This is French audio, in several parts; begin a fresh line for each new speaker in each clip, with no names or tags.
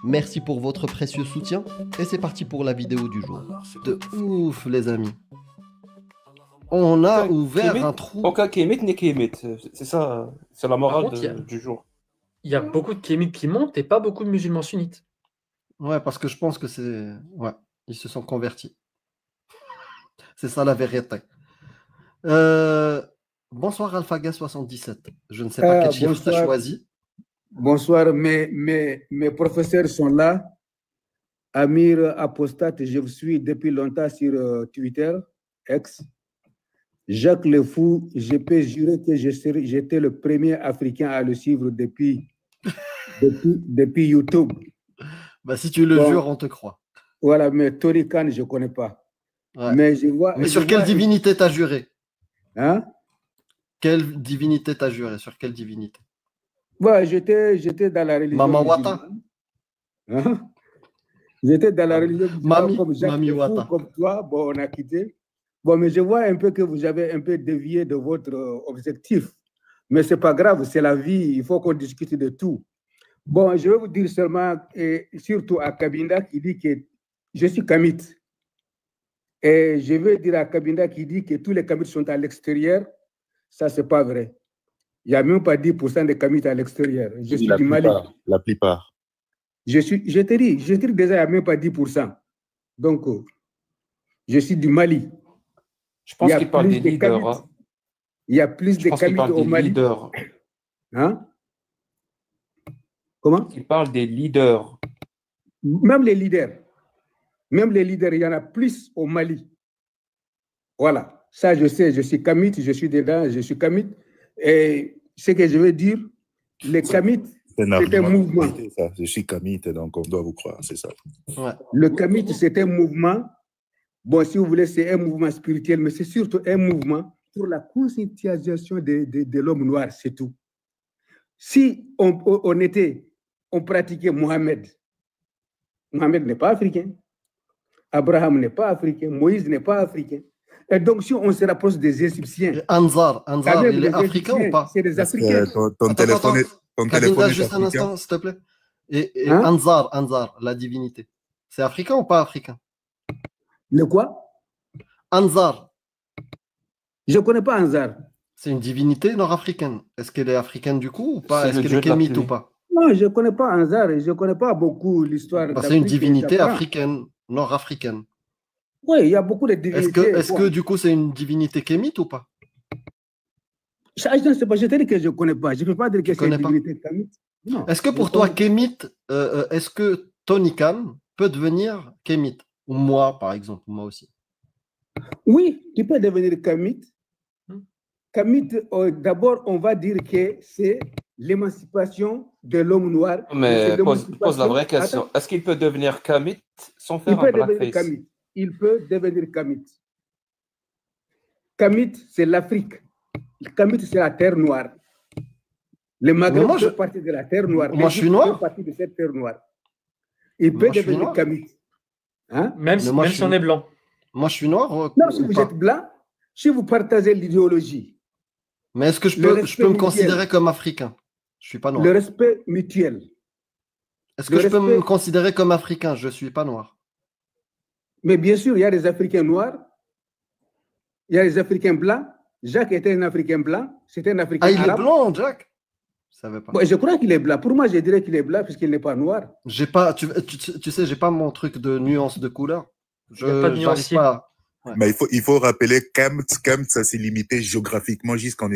Merci pour votre précieux soutien et c'est parti pour la vidéo du jour. De ouf les amis. On a
Aucun
ouvert
kémite,
un trou.
aucun kémite n'est kémite. C'est ça, c'est la
Par
morale
contre,
du jour.
il y a beaucoup de kémites qui montent et pas beaucoup de musulmans sunnites.
Ouais, parce que je pense que c'est... Ouais, ils se sont convertis. C'est ça la vérité. Euh, Bonsoir AlphaGas77. Je ne sais pas quel chiffre tu as
Bonsoir,
choisi.
bonsoir. Mes professeurs sont là. Amir Apostate, je vous suis depuis longtemps sur Twitter, X. Jacques Le Fou, je peux jurer que j'étais le premier Africain à le suivre depuis YouTube.
Bah, si tu le
Bon,
jures, on te croit.
voilà, mais Tori Khan, je ne connais pas.
Ouais.
Mais je vois.
Mais sur quelle divinité t'as juré?
Hein?
Quelle divinité t'as juré? Sur quelle divinité?
Ouais, j'étais dans la religion
Mama Wata?
musulmane. Hein? J'étais dans la religion musulmane comme Jacques
Mami
Le Fou,
Wata.
comme toi. Bon, on a quitté. Bon, mais je vois un peu que vous avez un peu dévié de votre objectif. Mais ce n'est pas grave, c'est la vie, il faut qu'on discute de tout. Bon, je vais vous dire seulement, et surtout à Kabinda qui dit que je suis kamite. Et je vais dire à Kabinda qui dit que tous les kamites sont à l'extérieur. Ça, ce n'est pas vrai. Il n'y a même pas 10% de kamites à l'extérieur. Je suis du Mali.
La plupart.
Je te dis déjà, il n'y a même pas 10%. Donc, je suis du Mali.
Je pense qu'il parle des leaders. Hein.
Il y a plus de kamites au Mali.
Leaders.
Hein? Comment?
Il parle des leaders.
Même les leaders. Même les leaders, il y en a plus au Mali. Voilà. Ça, je sais, je suis kamite, je suis dedans, je suis kamite. Et ce que je veux dire, les kamites, c'est un mouvement.
Ça. Je suis kamite, donc on doit vous croire, c'est ça.
Ouais.
Le kamite, c'est un mouvement. Bon, si vous voulez, c'est un mouvement spirituel, mais c'est surtout un mouvement pour la conscientisation de l'homme noir, c'est tout. Si on pratiquait Mohamed n'est pas africain, Abraham n'est pas africain, Moïse n'est pas africain. Et donc, si on se rapproche des Égyptiens...
Anzar, il est africain ou pas?
C'est des Africains.
Ton téléphone est
juste un
africain.
instant, s'il te plaît. Et
Hein?
Anzar, la divinité. C'est africain ou pas africain?
Le quoi?
Anzar.
Je ne connais pas Anzar.
C'est une divinité nord-africaine. Est-ce qu'elle est africaine du coup ou pas? Est-ce qu'elle est kémite ou pas?
Non, je ne connais pas Anzar et je ne connais pas beaucoup l'histoire.
C'est une divinité africaine, nord-africaine.
Oui, il y a beaucoup de divinités.
Est-ce que du coup c'est une divinité kémite ou pas?
Je ne sais pas, je te dis que je ne connais pas. Je ne peux pas dire que c'est une divinité kémite.
Est-ce que pour toi, kémite, est-ce que Tony Khan peut devenir kémite? Ou moi, par exemple, moi aussi.
Oui, tu peux devenir kamite. Kamite, d'abord, on va dire que c'est l'émancipation de l'homme noir.
Mais pose la vraie question. Est-ce qu'il peut devenir kamite sans faire un blackface?
Il peut devenir kamite. Kamite, c'est l'Afrique. Kamite, c'est la terre noire. Le Maghreb fait partie de la terre noire.
Moi, je suis noir.
fait partie de cette terre noire. Il peut devenir kamite. Hein?
Même si on est blanc.
Moi, je suis noir.
Non, si vous êtes blanc, si vous partagez l'idéologie.
Mais est-ce que je peux me considérer comme africain? Je ne suis pas noir.
Le respect mutuel.
Est-ce que je peux me considérer comme africain? Je ne suis pas noir.
Mais bien sûr, il y a des Africains noirs, il y a des Africains blancs. Jacques était un Africain blanc, c'était un Africain arabe.
Ah, il est blanc, Jacques? Je savais pas.
Bon, je crois qu'il est blanc. Pour moi, je dirais qu'il est blanc puisqu'il n'est pas noir.
J'ai pas, tu sais, j'ai pas mon truc de nuance de couleur.
Il n'y a pas de nuance.
Ouais. Mais il faut rappeler Kemt, ça s'est limité géographiquement jusqu'en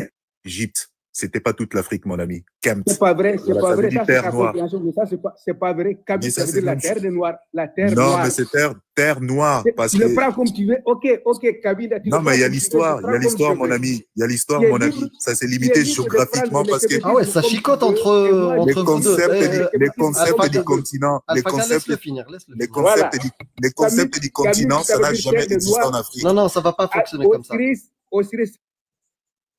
Égypte. C'était pas toute l'Afrique, mon ami. Kemt.
C'est pas vrai, c'est pas vrai. Ça, c'est
terre noire.
C'est pas vrai. Kemt, ça veut dire la terre noire. La terre noire.
Non, mais c'est terre noire. Parce
tu le prends comme tu veux. Ok, Kabila.
Non, mais il y a l'histoire, mon ami. Il y a l'histoire, mon ami. Ça s'est limité géographiquement parce que.
Ah ouais, ça chicote entre
les concepts du continent. Les concepts du continent, ça n'a jamais existé en Afrique.
Non, ça va pas fonctionner comme ça.
Osiris.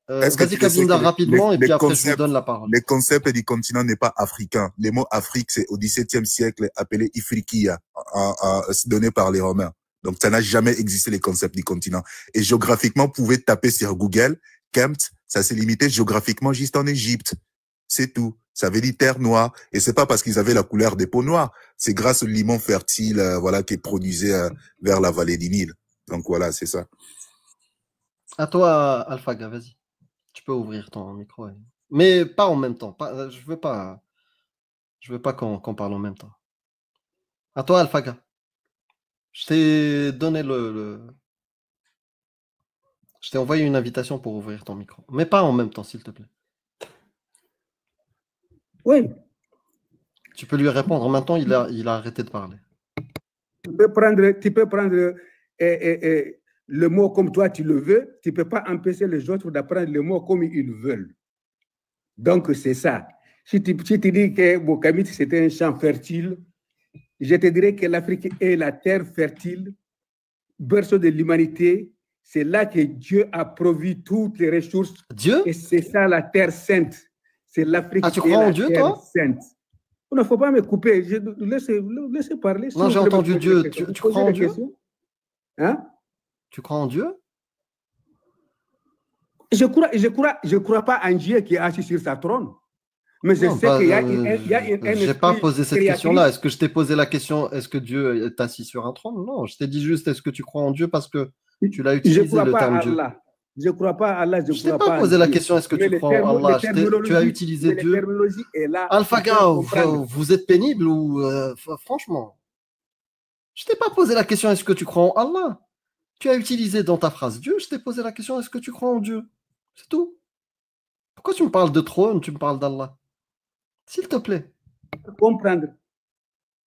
Vas-y, Kabinda, rapidement, et puis après, je vous donne la parole.
Le concept du continent n'est pas africain. Le mot Afrique, c'est au XVIIe siècle appelé Ifriqiya, donné par les Romains. Donc, ça n'a jamais existé, les concepts du continent. Et géographiquement, vous pouvez taper sur Google, Kemt, ça s'est limité géographiquement juste en Égypte. C'est tout. Ça veut dire terre noire. Et c'est pas parce qu'ils avaient la couleur des peaux noires. C'est grâce au limon fertile, voilà, qui est produisé vers la vallée du Nil. Donc voilà, c'est ça.
À toi, Alphaga, vas-y. Tu peux ouvrir ton micro. Mais pas en même temps. Je veux pas qu'on parle en même temps. À toi, Alphaga. Je t'ai donné Je t'ai envoyé une invitation pour ouvrir ton micro. Mais pas en même temps, s'il te plaît.
Oui.
Tu peux lui répondre. Maintenant, il a arrêté de parler.
Tu peux prendre le mot comme toi tu le veux. Tu ne peux pas empêcher les autres d'apprendre le mot comme ils veulent. Donc, c'est ça. Si tu dis que Bokamit, c'était un champ fertile, je te dirais que l'Afrique est la terre fertile, berceau de l'humanité. C'est là que Dieu a produit toutes les ressources.
Dieu?
Et c'est ça la terre sainte. C'est l'Afrique
qui est la Dieu, terre toi
sainte. Il ne faut pas me couper. Laissez parler.
Non, j'ai entendu Dieu. Tu crois en Dieu?
Hein?
Tu crois en Dieu?
Je crois pas en Dieu qui est assis sur sa trône. Mais je sais qu'il y a un
je n'ai pas posé cette question-là. Est-ce que je t'ai posé la question, est-ce que Dieu est assis sur un trône? Non, je t'ai dit juste, est-ce que tu crois en Dieu parce que tu l'as utilisé le terme Dieu.
Je ne crois pas à Allah. Je
t'ai pas posé la question, est-ce que tu crois en Allah? Tu as utilisé Dieu. Alphaga, vous êtes pénible ou franchement? Je t'ai pas posé la question, est-ce que tu crois en Allah? Tu as utilisé dans ta phrase Dieu, je t'ai posé la question, est-ce que tu crois en Dieu? C'est tout. Pourquoi tu me parles de trône, tu me parles d'Allah? S'il te plaît.
Comprendre.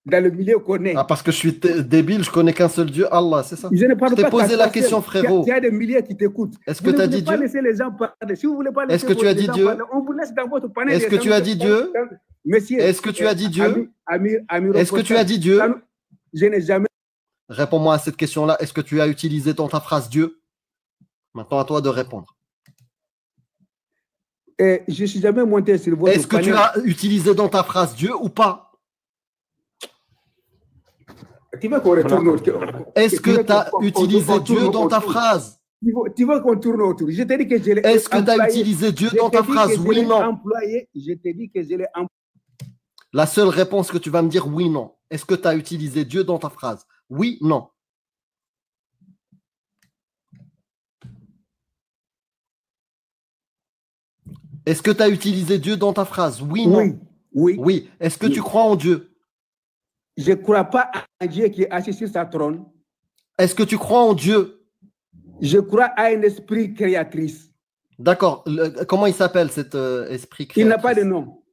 Dans le milieu qu'on est.
Ah, parce que je suis débile, je connais qu'un seul Dieu, Allah, c'est ça?
Je ne parle
pas. Je t'ai posé la question, frérot.
Il y a des milliers qui t'écoutent.
Est-ce que tu as dit Dieu?
Laisser les gens parler. Si vous voulez pas laisser
Est-ce que tu as dit Dieu?
On vous laisse dans votre panel.
Est-ce que tu as dit Dieu?
Monsieur.
Est-ce que tu as dit Dieu?
Est-ce
que tu as dit Dieu?
Je n'ai jamais.
Réponds-moi à cette question-là. Est-ce que tu as utilisé dans ta phrase Dieu? Maintenant, à toi de répondre.
Je ne suis jamais monté sur votre panel.
Est-ce que tu as utilisé dans ta phrase Dieu ou pas? Est-ce que tu as utilisé Dieu dans ta phrase?
Tu veux qu'on tourne autour? Je t'ai dit que je l'ai.
Est-ce que tu as utilisé Dieu dans ta phrase? Oui, non.
Je t'ai dit que je l'ai employé.
La seule réponse que tu vas me dire, oui, non. Est-ce que tu as utilisé Dieu dans ta phrase? Oui, non. Est-ce que tu as utilisé Dieu dans ta phrase? Oui, non. Oui. Est-ce que tu crois en Dieu?
Je ne crois pas à Dieu qui est assis sur sa trône.
Est-ce que tu crois en Dieu?
Je crois à un esprit créatrice.
D'accord. Comment il s'appelle cet esprit créatrice?
Il n'a pas de nom.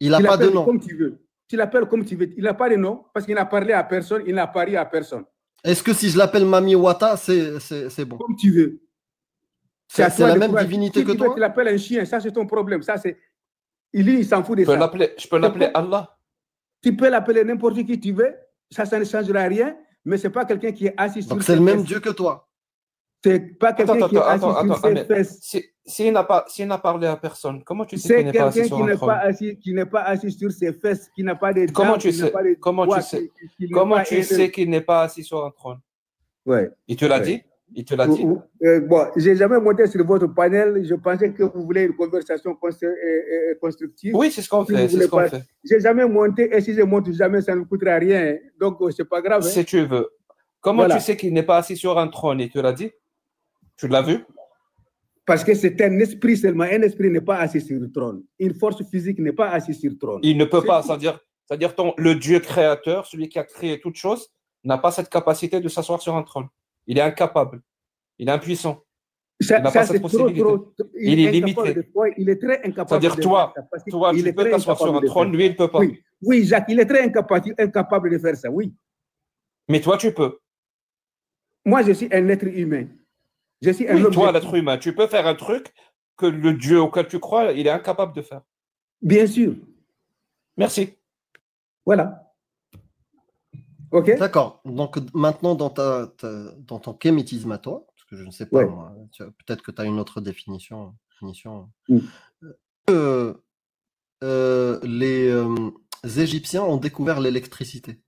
Il n'a pas de nom.
Comme tu veux. Tu l'appelles comme tu veux. Il n'a pas de nom parce qu'il n'a parlé à personne, il n'a parlé à personne.
Est-ce que si je l'appelle Mami Wata, c'est bon?
Comme tu veux.
C'est la même divinité que toi?
Tu l'appelles un chien, ça c'est ton problème. Ça, il s'en fout de ça.
Je peux l'appeler Allah.
Tu peux l'appeler n'importe qui tu veux, ça ne changera rien, mais ce n'est pas quelqu'un qui est assis sur ses fesses.
Donc c'est le même Dieu que toi.
C'est pas quelqu'un qui est assis sur ses fesses.
S'il n'a parlé à personne, comment tu sais qu'il n'est pas assis sur un trône?
C'est quelqu'un qui n'est pas assis sur ses fesses, qui n'a pas de dents,
Comment tu sais qu'il n'est pas assis sur un trône?
Ouais.
Il te l'a dit? Il te l'a dit?
Bon, je n'ai jamais monté sur votre panel. Je pensais que vous voulez une conversation constructive.
Oui, c'est ce qu'on fait.
Je n'ai jamais monté et si je ne monte jamais, ça ne me coûtera rien. Donc, ce n'est pas grave.
Si tu veux. Comment tu sais qu'il n'est pas assis sur un trône? Il te l'a dit? Tu l'as vu?
Parce que c'est un esprit seulement. Un esprit n'est pas assis sur le trône. Une force physique n'est pas assise sur le trône.
Il ne peut pas. C'est-à-dire le Dieu créateur, celui qui a créé toute chose, n'a pas cette capacité de s'asseoir sur un trône. Il est incapable. Il est impuissant. Il n'a pas cette possibilité. Il est limité.
Il est très incapable.
C'est-à-dire toi, tu peux t'asseoir sur un trône, lui, il ne peut pas.
Oui, Jacques, il est très incapable de faire ça, oui.
Mais toi, tu peux.
Moi, je suis un être humain. Je suis un homme.
Toi, l'être humain, tu peux faire un truc que le Dieu auquel tu crois, il est incapable de faire.
Bien sûr.
Merci.
Voilà. Ok.
D'accord. Donc maintenant, dans ton kémétisme à toi, parce que je ne sais pas, moi, peut-être que tu as une autre définition. Les Égyptiens ont découvert l'électricité.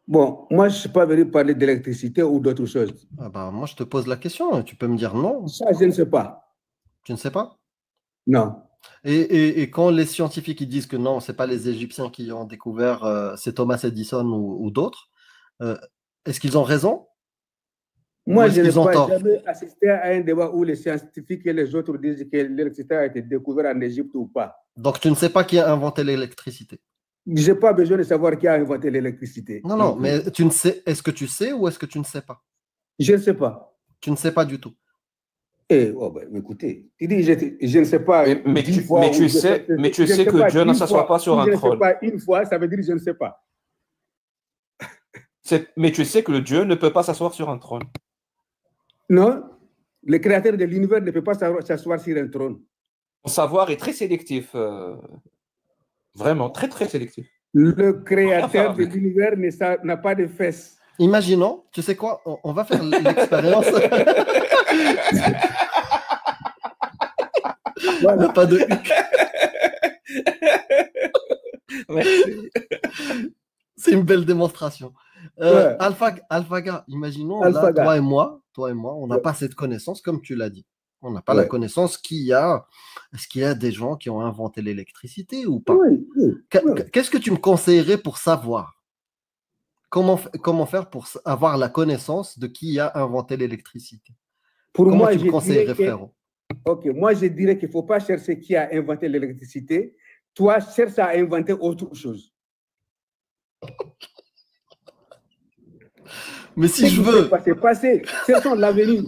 Bon, moi, je ne suis pas venu parler d'électricité ou d'autre chose.
Ah bah, moi, je te pose la question. Tu peux me dire non.
Ça, je ne sais pas.
Tu ne sais pas?
Non.
Et quand les scientifiques ils disent que non, c'est pas les Égyptiens qui ont découvert, c'est Thomas Edison ou d'autres, euh, est-ce qu'ils ont raison ou
Moi,
est-ce
je n'ai
qu'ils ont
pas
tort?
jamais assisté à un débat où les scientifiques et les autres disent que l'électricité a été découverte en Égypte ou pas.
Donc tu ne sais pas qui a inventé l'électricité?
Je n'ai pas besoin de savoir qui a inventé l'électricité.
Non, non, mais tu ne sais, est-ce que tu sais ou est-ce que tu ne sais pas?
Je ne sais pas.
Tu ne sais pas du tout.
Oh ben, écoutez, tu dis, je ne sais pas.
Mais tu sais que Dieu ne s'assoit pas sur un trône.
Je ne sais pas une fois, ça veut dire je ne sais pas.
Mais tu sais que le Dieu ne peut pas s'asseoir sur un trône.
Non, le créateur de l'univers ne peut pas s'asseoir sur un trône.
Son savoir est très sélectif. Vraiment, très, très sélectif.
Le créateur de l'univers n'a pas de fesses.
Imaginons, tu sais quoi, on va faire l'expérience. Voilà. Pas de
Merci.
C'est une belle démonstration.
Ouais.
Alphaga, imaginons, là, toi et moi, on n'a pas cette connaissance, comme tu l'as dit. On n'a pas la connaissance est-ce qu'il y a des gens qui ont inventé l'électricité ou pas? Qu'est-ce que tu me conseillerais pour savoir? Comment faire pour avoir la connaissance de qui a inventé l'électricité? Comment
moi,
tu me conseillerais, frérot?
Ok, moi je dirais qu'il ne faut pas chercher qui a inventé l'électricité. Toi, cherche à inventer autre chose.
Mais si je veux.
C'est passé. Cherchons l'avenir.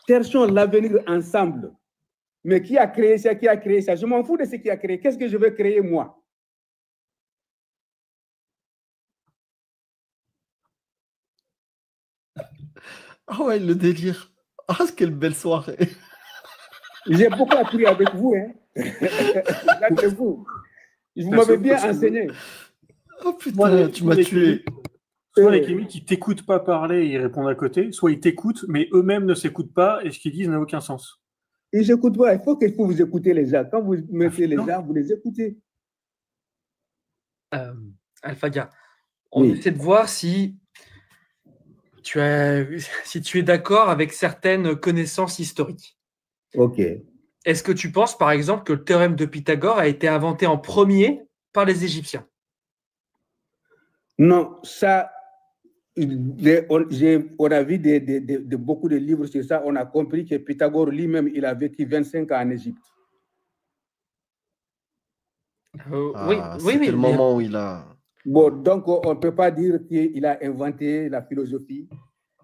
Cherchons l'avenir ensemble. Mais qui a créé ça? Qui a créé ça? Je m'en fous de ce qui a créé. Qu'est-ce que je veux créer moi?
Ah ouais, le délire. Ah, quelle belle soirée.
J'ai beaucoup appris avec vous. Hein. Vous m'avez bien enseigné.
Oh putain, tu m'as tué.
Soit les Kémy qui t'écoutent pas parler et ils répondent à côté, soit ils t'écoutent, mais eux-mêmes ne s'écoutent pas et ce qu'ils disent n'a aucun sens.
Ils n'écoutent pas. Il faut vous écouter les gens. Quand vous mettez les gens, vous les écoutez.
Alphaga, on essaie de voir si tu es d'accord avec certaines connaissances historiques.
Ok.
Est-ce que tu penses, par exemple, que le théorème de Pythagore a été inventé en premier par les Égyptiens?
Non, ça, on a vu beaucoup de livres sur ça. On a compris que Pythagore lui-même, il a vécu 25 ans en Égypte.
Oui, le moment où il a...
Bon, donc, on ne peut pas dire qu'il a inventé la philosophie.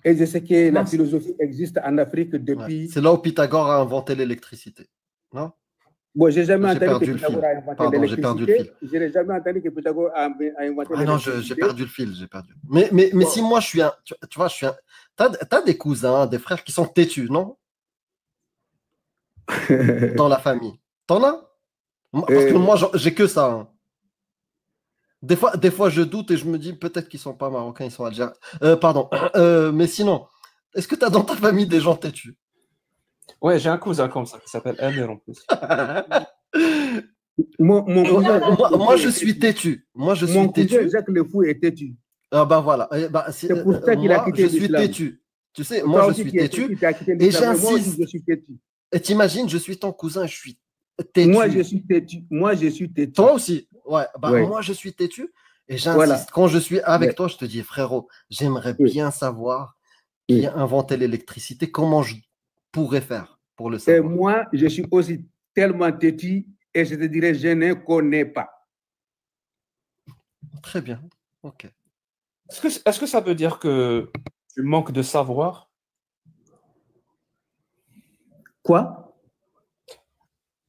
Et je sais que la philosophie existe en Afrique depuis...
Ouais. C'est là où Pythagore a inventé l'électricité, non?
Bon, j'ai jamais entendu que Pythagore a inventé l'électricité.
J'ai perdu le fil.
Je n'ai jamais entendu que Pythagore a inventé l'électricité.
Non, j'ai perdu le fil, j'ai perdu. Mais si moi, je suis un... Tu vois, je suis un... T'as des cousins, des frères qui sont têtus, non? Dans la famille. T'en as? Parce que moi, j'ai que ça. Hein. Des fois, je doute et je me dis peut-être qu'ils ne sont pas marocains, ils sont algériens. Pardon. Mais sinon, est-ce que tu as dans ta famille des gens têtus?
Ouais, j'ai un cousin comme ça qui s'appelle Amir en plus.
Moi, je suis têtu.
Mon cousin Jacques Le Fou est têtu.
Ah bah voilà.
C'est pour ça qu'il a quitté
l'islam. Je suis têtu. Tu sais, moi, je suis têtu. Et j'insiste. Et t'imagines, je suis ton cousin, je suis têtu.
Moi, je suis têtu.
Toi aussi. Ouais, moi, je suis têtu. Et j'insiste. Voilà. Quand je suis avec toi, je te dis, frérot, j'aimerais bien savoir qui a inventé l'électricité, comment je pourrais faire pour le savoir.
Et moi, je suis aussi tellement têtu et je te dirais, je ne connais pas.
Très bien. Ok.
Est-ce que ça veut dire que tu manques de savoir?
Quoi?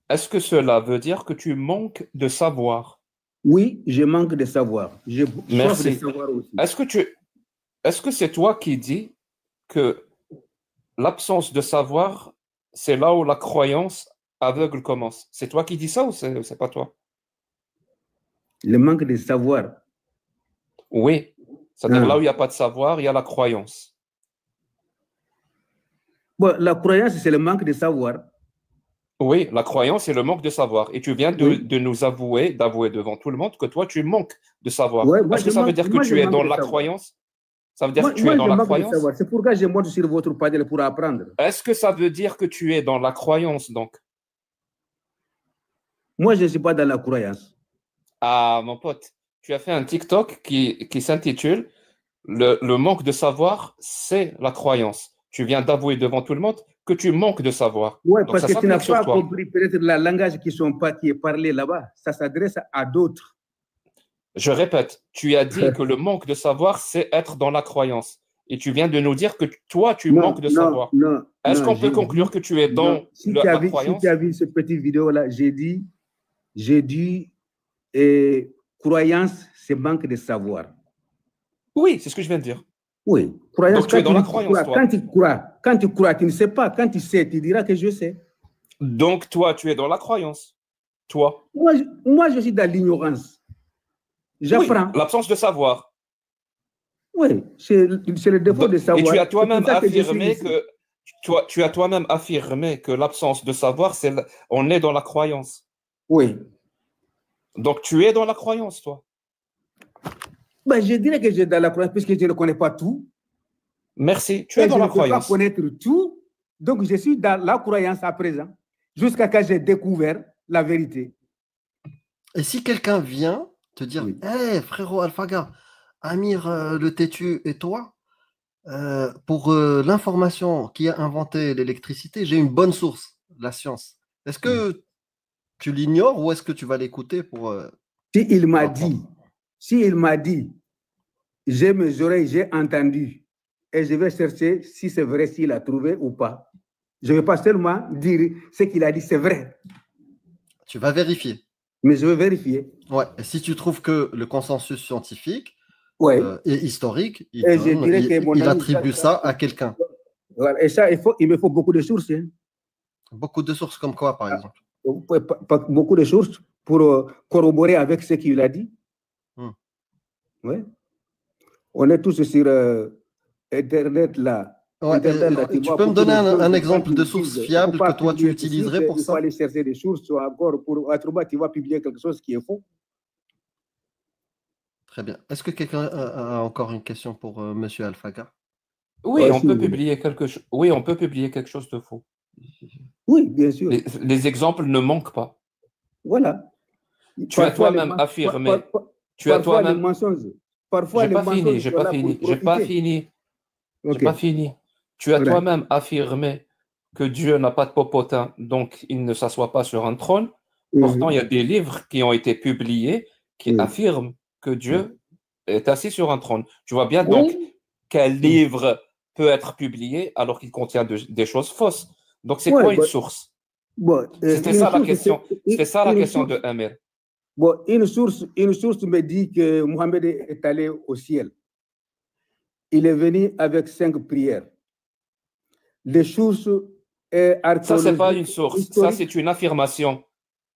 Est-ce que cela veut dire que tu manques de savoir?
Oui, je manque de savoir.
Merci.
De savoir aussi.
Est-ce que c'est toi qui dis que l'absence de savoir, c'est là où la croyance aveugle commence? C'est toi qui dis ça ou c'est pas toi?
Le manque de savoir.
Oui. C'est-à-dire là où il n'y a pas de savoir, il y a la croyance.
Bon, la croyance, c'est le manque de savoir.
Oui, la croyance, c'est le manque de savoir. Et tu viens de nous avouer devant tout le monde que toi, tu manques de savoir.
Ouais,
est-ce que ça veut dire que tu es dans la croyance? Ça veut dire que tu es dans la croyance?
C'est pourquoi je monte sur votre panel pour apprendre.
Est-ce que ça veut dire que tu es dans la croyance, donc?
Moi, je ne suis pas dans la croyance.
Ah, mon pote, tu as fait un TikTok qui s'intitule le manque de savoir, c'est la croyance. Tu viens d'avouer devant tout le monde que tu manques de savoir.
Oui,
Donc,
parce
ça
que tu n'as
s'applique sur
pas
toi.
compris peut-être le langage qui est parlé là-bas. Ça s'adresse à d'autres.
Je répète, tu as dit que le manque de savoir, c'est être dans la croyance. Et tu viens de nous dire que toi, tu manques de savoir. Est-ce qu'on peut conclure que tu es dans la croyance?
Si tu as vu cette petite vidéo-là, j'ai dit croyance, c'est manque de savoir.
Oui, c'est ce que je viens de dire.
Oui, croyance.
Donc tu es dans la croyance, toi.
Quand tu crois, tu ne sais pas. Quand tu sais, tu diras que je sais.
Donc toi, tu es dans la croyance. Toi.
Moi, je suis dans l'ignorance. J'apprends.
Oui, l'absence de savoir.
Oui, c'est le défaut de savoir.
Et tu as toi-même affirmé que tu as toi-même affirmé que l'absence de savoir, on est dans la croyance.
Oui.
Donc tu es dans la croyance, toi.
Ben, je dirais que je suis dans la croyance puisque je ne connais pas tout.
Merci, tu es dans la croyance.
Je ne peux pas connaître tout, donc je suis dans la croyance à présent, jusqu'à quand j'ai découvert la vérité.
Et si quelqu'un vient te dire,
Oui.
hey, frérot Alphaga, Amir le Têtu et toi, pour l'information qui a inventé l'électricité, j'ai une bonne source, la science. Est-ce que tu l'ignores ou est-ce que tu vas l'écouter pour...
S'il m'a dit, j'ai mes oreilles, j'ai entendu, et je vais chercher si c'est vrai, s'il a trouvé ou pas. Je ne vais pas seulement dire ce qu'il a dit, c'est vrai.
Tu vas vérifier.
Mais je vais vérifier.
Ouais. Et si tu trouves que le consensus scientifique est historique, il attribue ça à quelqu'un.
Voilà. Et ça, il me faut beaucoup de sources. Hein.
Beaucoup de sources comme quoi, par exemple?
Beaucoup de sources pour corroborer avec ce qu'il a dit. Ouais. On est tous sur Internet là.
Ouais, tu peux me donner un exemple de source fiable que toi tu utiliserais pour ça?
Il faut aller chercher des sources encore pour autrement tu vas publier quelque chose qui est faux.
Très bien. Est-ce que quelqu'un a encore une question pour Monsieur Alphaga?
Oui, on peut publier quelque chose. Oui, on peut publier quelque chose de faux.
Oui, bien sûr.
Les exemples ne manquent pas.
Voilà.
Tu as toi-même affirmé. Tu as toi-même.
Parfois,
j'ai pas fini. Tu as toi-même affirmé que Dieu n'a pas de popotin, donc il ne s'assoit pas sur un trône. Pourtant, il y a des livres qui ont été publiés qui affirment que Dieu est assis sur un trône. Tu vois bien donc quel livre peut être publié alors qu'il contient des choses fausses. Donc, c'est quoi une source? C'était ça la question. C'était ça la question de Amir.
Bon, une source me dit que Mohamed est allé au ciel. Il est venu avec 5 prières. Les sources archéologiques.
Ça, ce n'est pas une source. Ça, c'est une affirmation.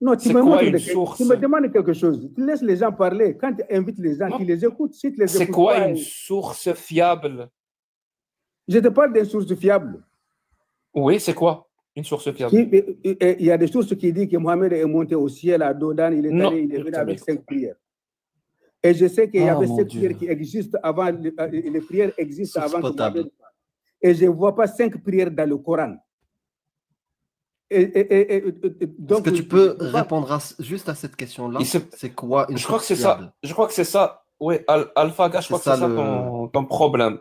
Non, tu me demandes quelque chose. Tu laisses les gens parler. Quand tu invites les gens, tu les écoutes. Si
c'est quoi une source fiable?
Je te parle d'une source fiable.
Oui, c'est quoi une source fiable?
Il y a des sources qui disent que Mohamed est monté au ciel à Dodan, il est venu avec 5 prières. Et je sais qu'il y avait 5 prières qui existent avant, les prières existent avant que Mohamed. Et je ne vois pas 5 prières dans le Coran.
Donc, est-ce que tu peux répondre juste à cette question-là? C'est quoi une source fiable?
Je crois que c'est ça. Oui, Alphaga, je crois que c'est ça ton problème.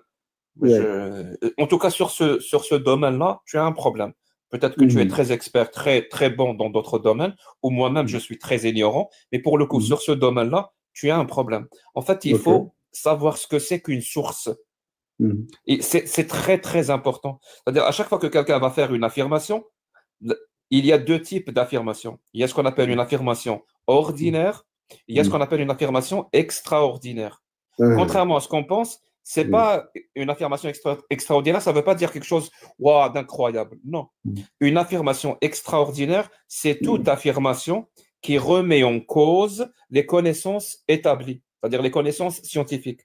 En tout cas, sur ce domaine-là, tu as un problème. Peut-être que tu es très expert, très, très bon dans d'autres domaines, ou moi-même, je suis très ignorant. Mais pour le coup, sur ce domaine-là, tu as un problème. En fait, il faut savoir ce que c'est qu'une source. Et c'est très, très important. C'est-à-dire, à chaque fois que quelqu'un va faire une affirmation, il y a 2 types d'affirmations. Il y a ce qu'on appelle une affirmation ordinaire, il y a ce qu'on appelle une affirmation extraordinaire. Contrairement à ce qu'on pense, c'est pas une affirmation extraordinaire, ça ne veut pas dire quelque chose d'incroyable. Non. Une affirmation extraordinaire, c'est toute affirmation qui remet en cause les connaissances établies, c'est-à-dire les connaissances scientifiques.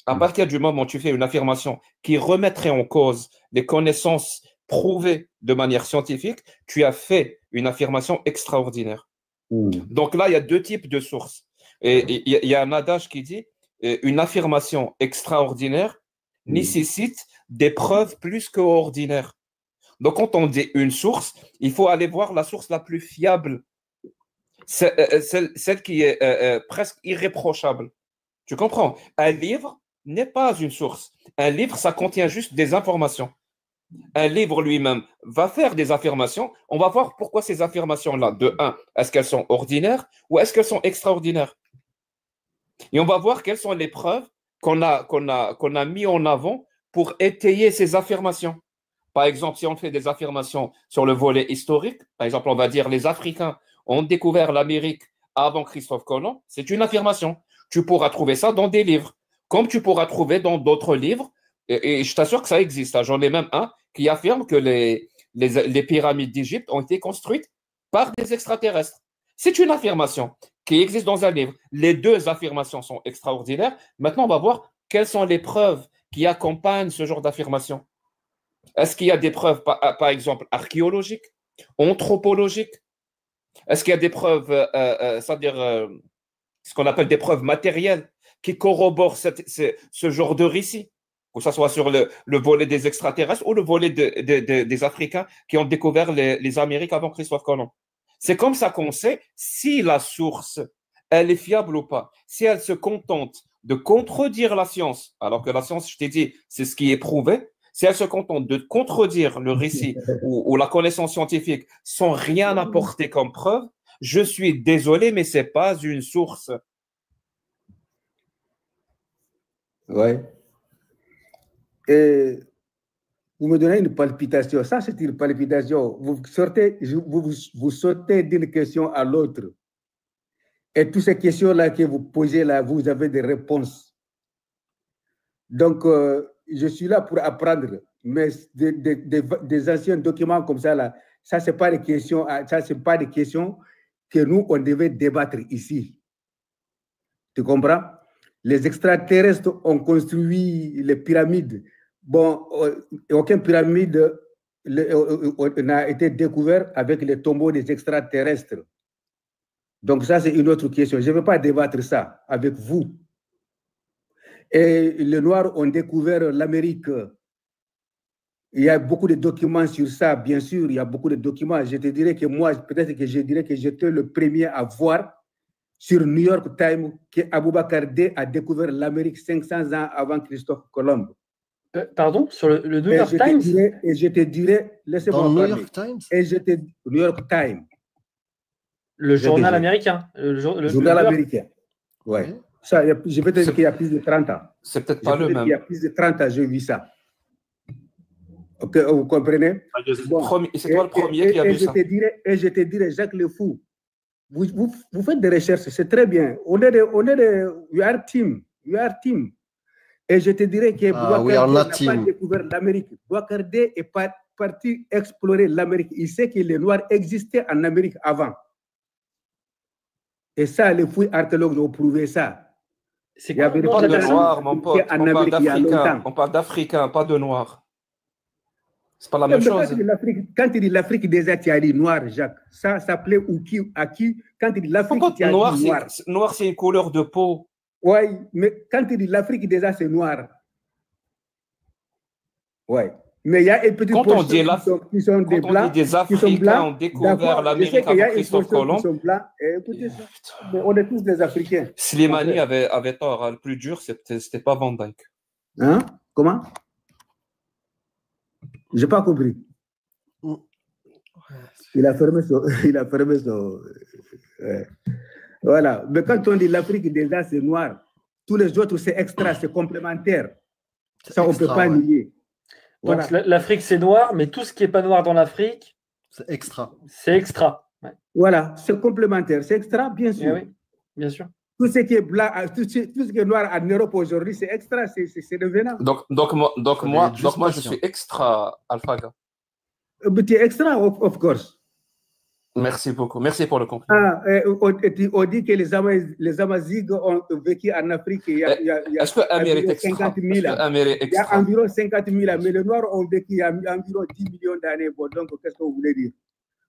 À partir du moment où tu fais une affirmation qui remettrait en cause les connaissances prouvées de manière scientifique, tu as fait une affirmation extraordinaire. Donc là, il y a 2 types de sources. Et il y a un adage qui dit une affirmation extraordinaire nécessite des preuves plus qu'ordinaires. Donc, quand on dit une source, il faut aller voir la source la plus fiable. Celle qui est presque irréprochable. Tu comprends? Un livre n'est pas une source. Un livre, ça contient juste des informations. Un livre lui-même va faire des affirmations. On va voir pourquoi ces affirmations-là, de un, est-ce qu'elles sont ordinaires ou est-ce qu'elles sont extraordinaires? Et on va voir quelles sont les preuves qu'on a mis en avant pour étayer ces affirmations. Par exemple, si on fait des affirmations sur le volet historique, par exemple, on va dire les Africains ont découvert l'Amérique avant Christophe Colomb, c'est une affirmation. Tu pourras trouver ça dans des livres, comme tu pourras trouver dans d'autres livres, et je t'assure que ça existe. J'en ai même un qui affirme que les pyramides d'Égypte ont été construites par des extraterrestres. C'est une affirmation qui existe dans un livre. Les deux affirmations sont extraordinaires. Maintenant, on va voir quelles sont les preuves qui accompagnent ce genre d'affirmation. Est-ce qu'il y a des preuves, par exemple, archéologiques, anthropologiques? Est-ce qu'il y a des preuves, c'est-à-dire ce qu'on appelle des preuves matérielles qui corroborent ce genre de récit, que ce soit sur le volet des extraterrestres ou le volet des Africains qui ont découvert les Amériques avant Christophe Colomb? C'est comme ça qu'on sait si la source, elle est fiable ou pas. Si elle se contente de contredire la science, alors que la science, je t'ai dit, c'est ce qui est prouvé, si elle se contente de contredire le récit ou la connaissance scientifique sans rien apporter comme preuve, je suis désolé, mais ce n'est pas une source.
Oui. Et vous me donnez une palpitation. Ça, c'est une palpitation. Vous sautez d'une question à l'autre. Et toutes ces questions-là que vous posez là, vous avez des réponses. Donc, je suis là pour apprendre. Mais des anciens documents comme ça, là, ça, ce n'est pas des questions, que nous, on devait débattre ici. Tu comprends? Les extraterrestres ont construit les pyramides. Bon, aucune pyramide n'a été découverte avec les tombeaux des extraterrestres. Donc ça, c'est une autre question. Je ne veux pas débattre ça avec vous. Et les Noirs ont découvert l'Amérique. Il y a beaucoup de documents sur ça, bien sûr. Il y a beaucoup de documents. Je te dirais que moi, peut-être que je dirais que j'étais le premier à voir sur New York Times qu'Aboubacar D a découvert l'Amérique 500 ans avant Christophe Colomb.
Pardon, sur le New York Times?
Et je te dirais, laissez-moi
parler.
New York Times? New York Times.
Le journal américain.
Le journal américain. Oui. Ça, je peux te dire qu'il y a plus de 30 ans.
C'est peut-être pas le même.
Il y a plus de 30 ans, j'ai vu ça. Ok, vous comprenez?
Bon, c'est toi le premier qui a vu ça.
Et je te dirais, Jacques Le Fou, vous faites des recherches, c'est très bien. We are team. Et je te dirais que Boubacar n'a pas découvert l'Amérique. Boubacar D est parti explorer l'Amérique. Il sait que les Noirs existaient en Amérique avant. Et ça, les fouilles archéologues ont prouvé ça.
Il y avait pas de Noirs, mon pote. On parle d'Africains, pas de Noirs. C'est pas la même chose.
Quand tu dis l'Afrique, déjà, tu as dit noir, Jacques. Ça s'appelait à qui? Quand tu dis l'Afrique, tu as dit noir.
Noir, c'est une couleur de peau.
Oui, mais quand tu dis l'Afrique, déjà, c'est noir. Oui. Mais il y a une petite
portion qui sont des blancs. Des Africains ont découvert l'Amérique avant Christophe Colomb.
Écoutez ça. Mais on est tous des Africains.
Slimani avait tort. Le plus dur, c'était pas Van Dyke.
Hein? Comment? Je n'ai pas compris. Il a fermé son. Voilà. Mais quand on dit l'Afrique, déjà, c'est noir. Tous les autres, c'est extra, c'est complémentaire. Ça, on ne peut pas nier.
Donc, voilà. L'Afrique, c'est noir, mais tout ce qui n'est pas noir dans l'Afrique,
c'est extra.
C'est extra. Ouais.
Voilà, c'est complémentaire. C'est extra, bien sûr.
Oui, bien sûr.
Tout ce qui est blanc, tout ce qui est noir en Europe aujourd'hui, c'est extra, c'est le venin.
Donc moi, je suis extra, Alphaga.
Tu es extra, of course.
Merci beaucoup. Merci pour le compliment.
On dit que les Amazighs ont vécu en Afrique.
Est-ce qu'Amir est extra?
Il y a environ 50 000 ans, mais les Noirs ont vécu il y a environ 10 millions d'années. Bon, donc, qu'est-ce que vous voulez dire?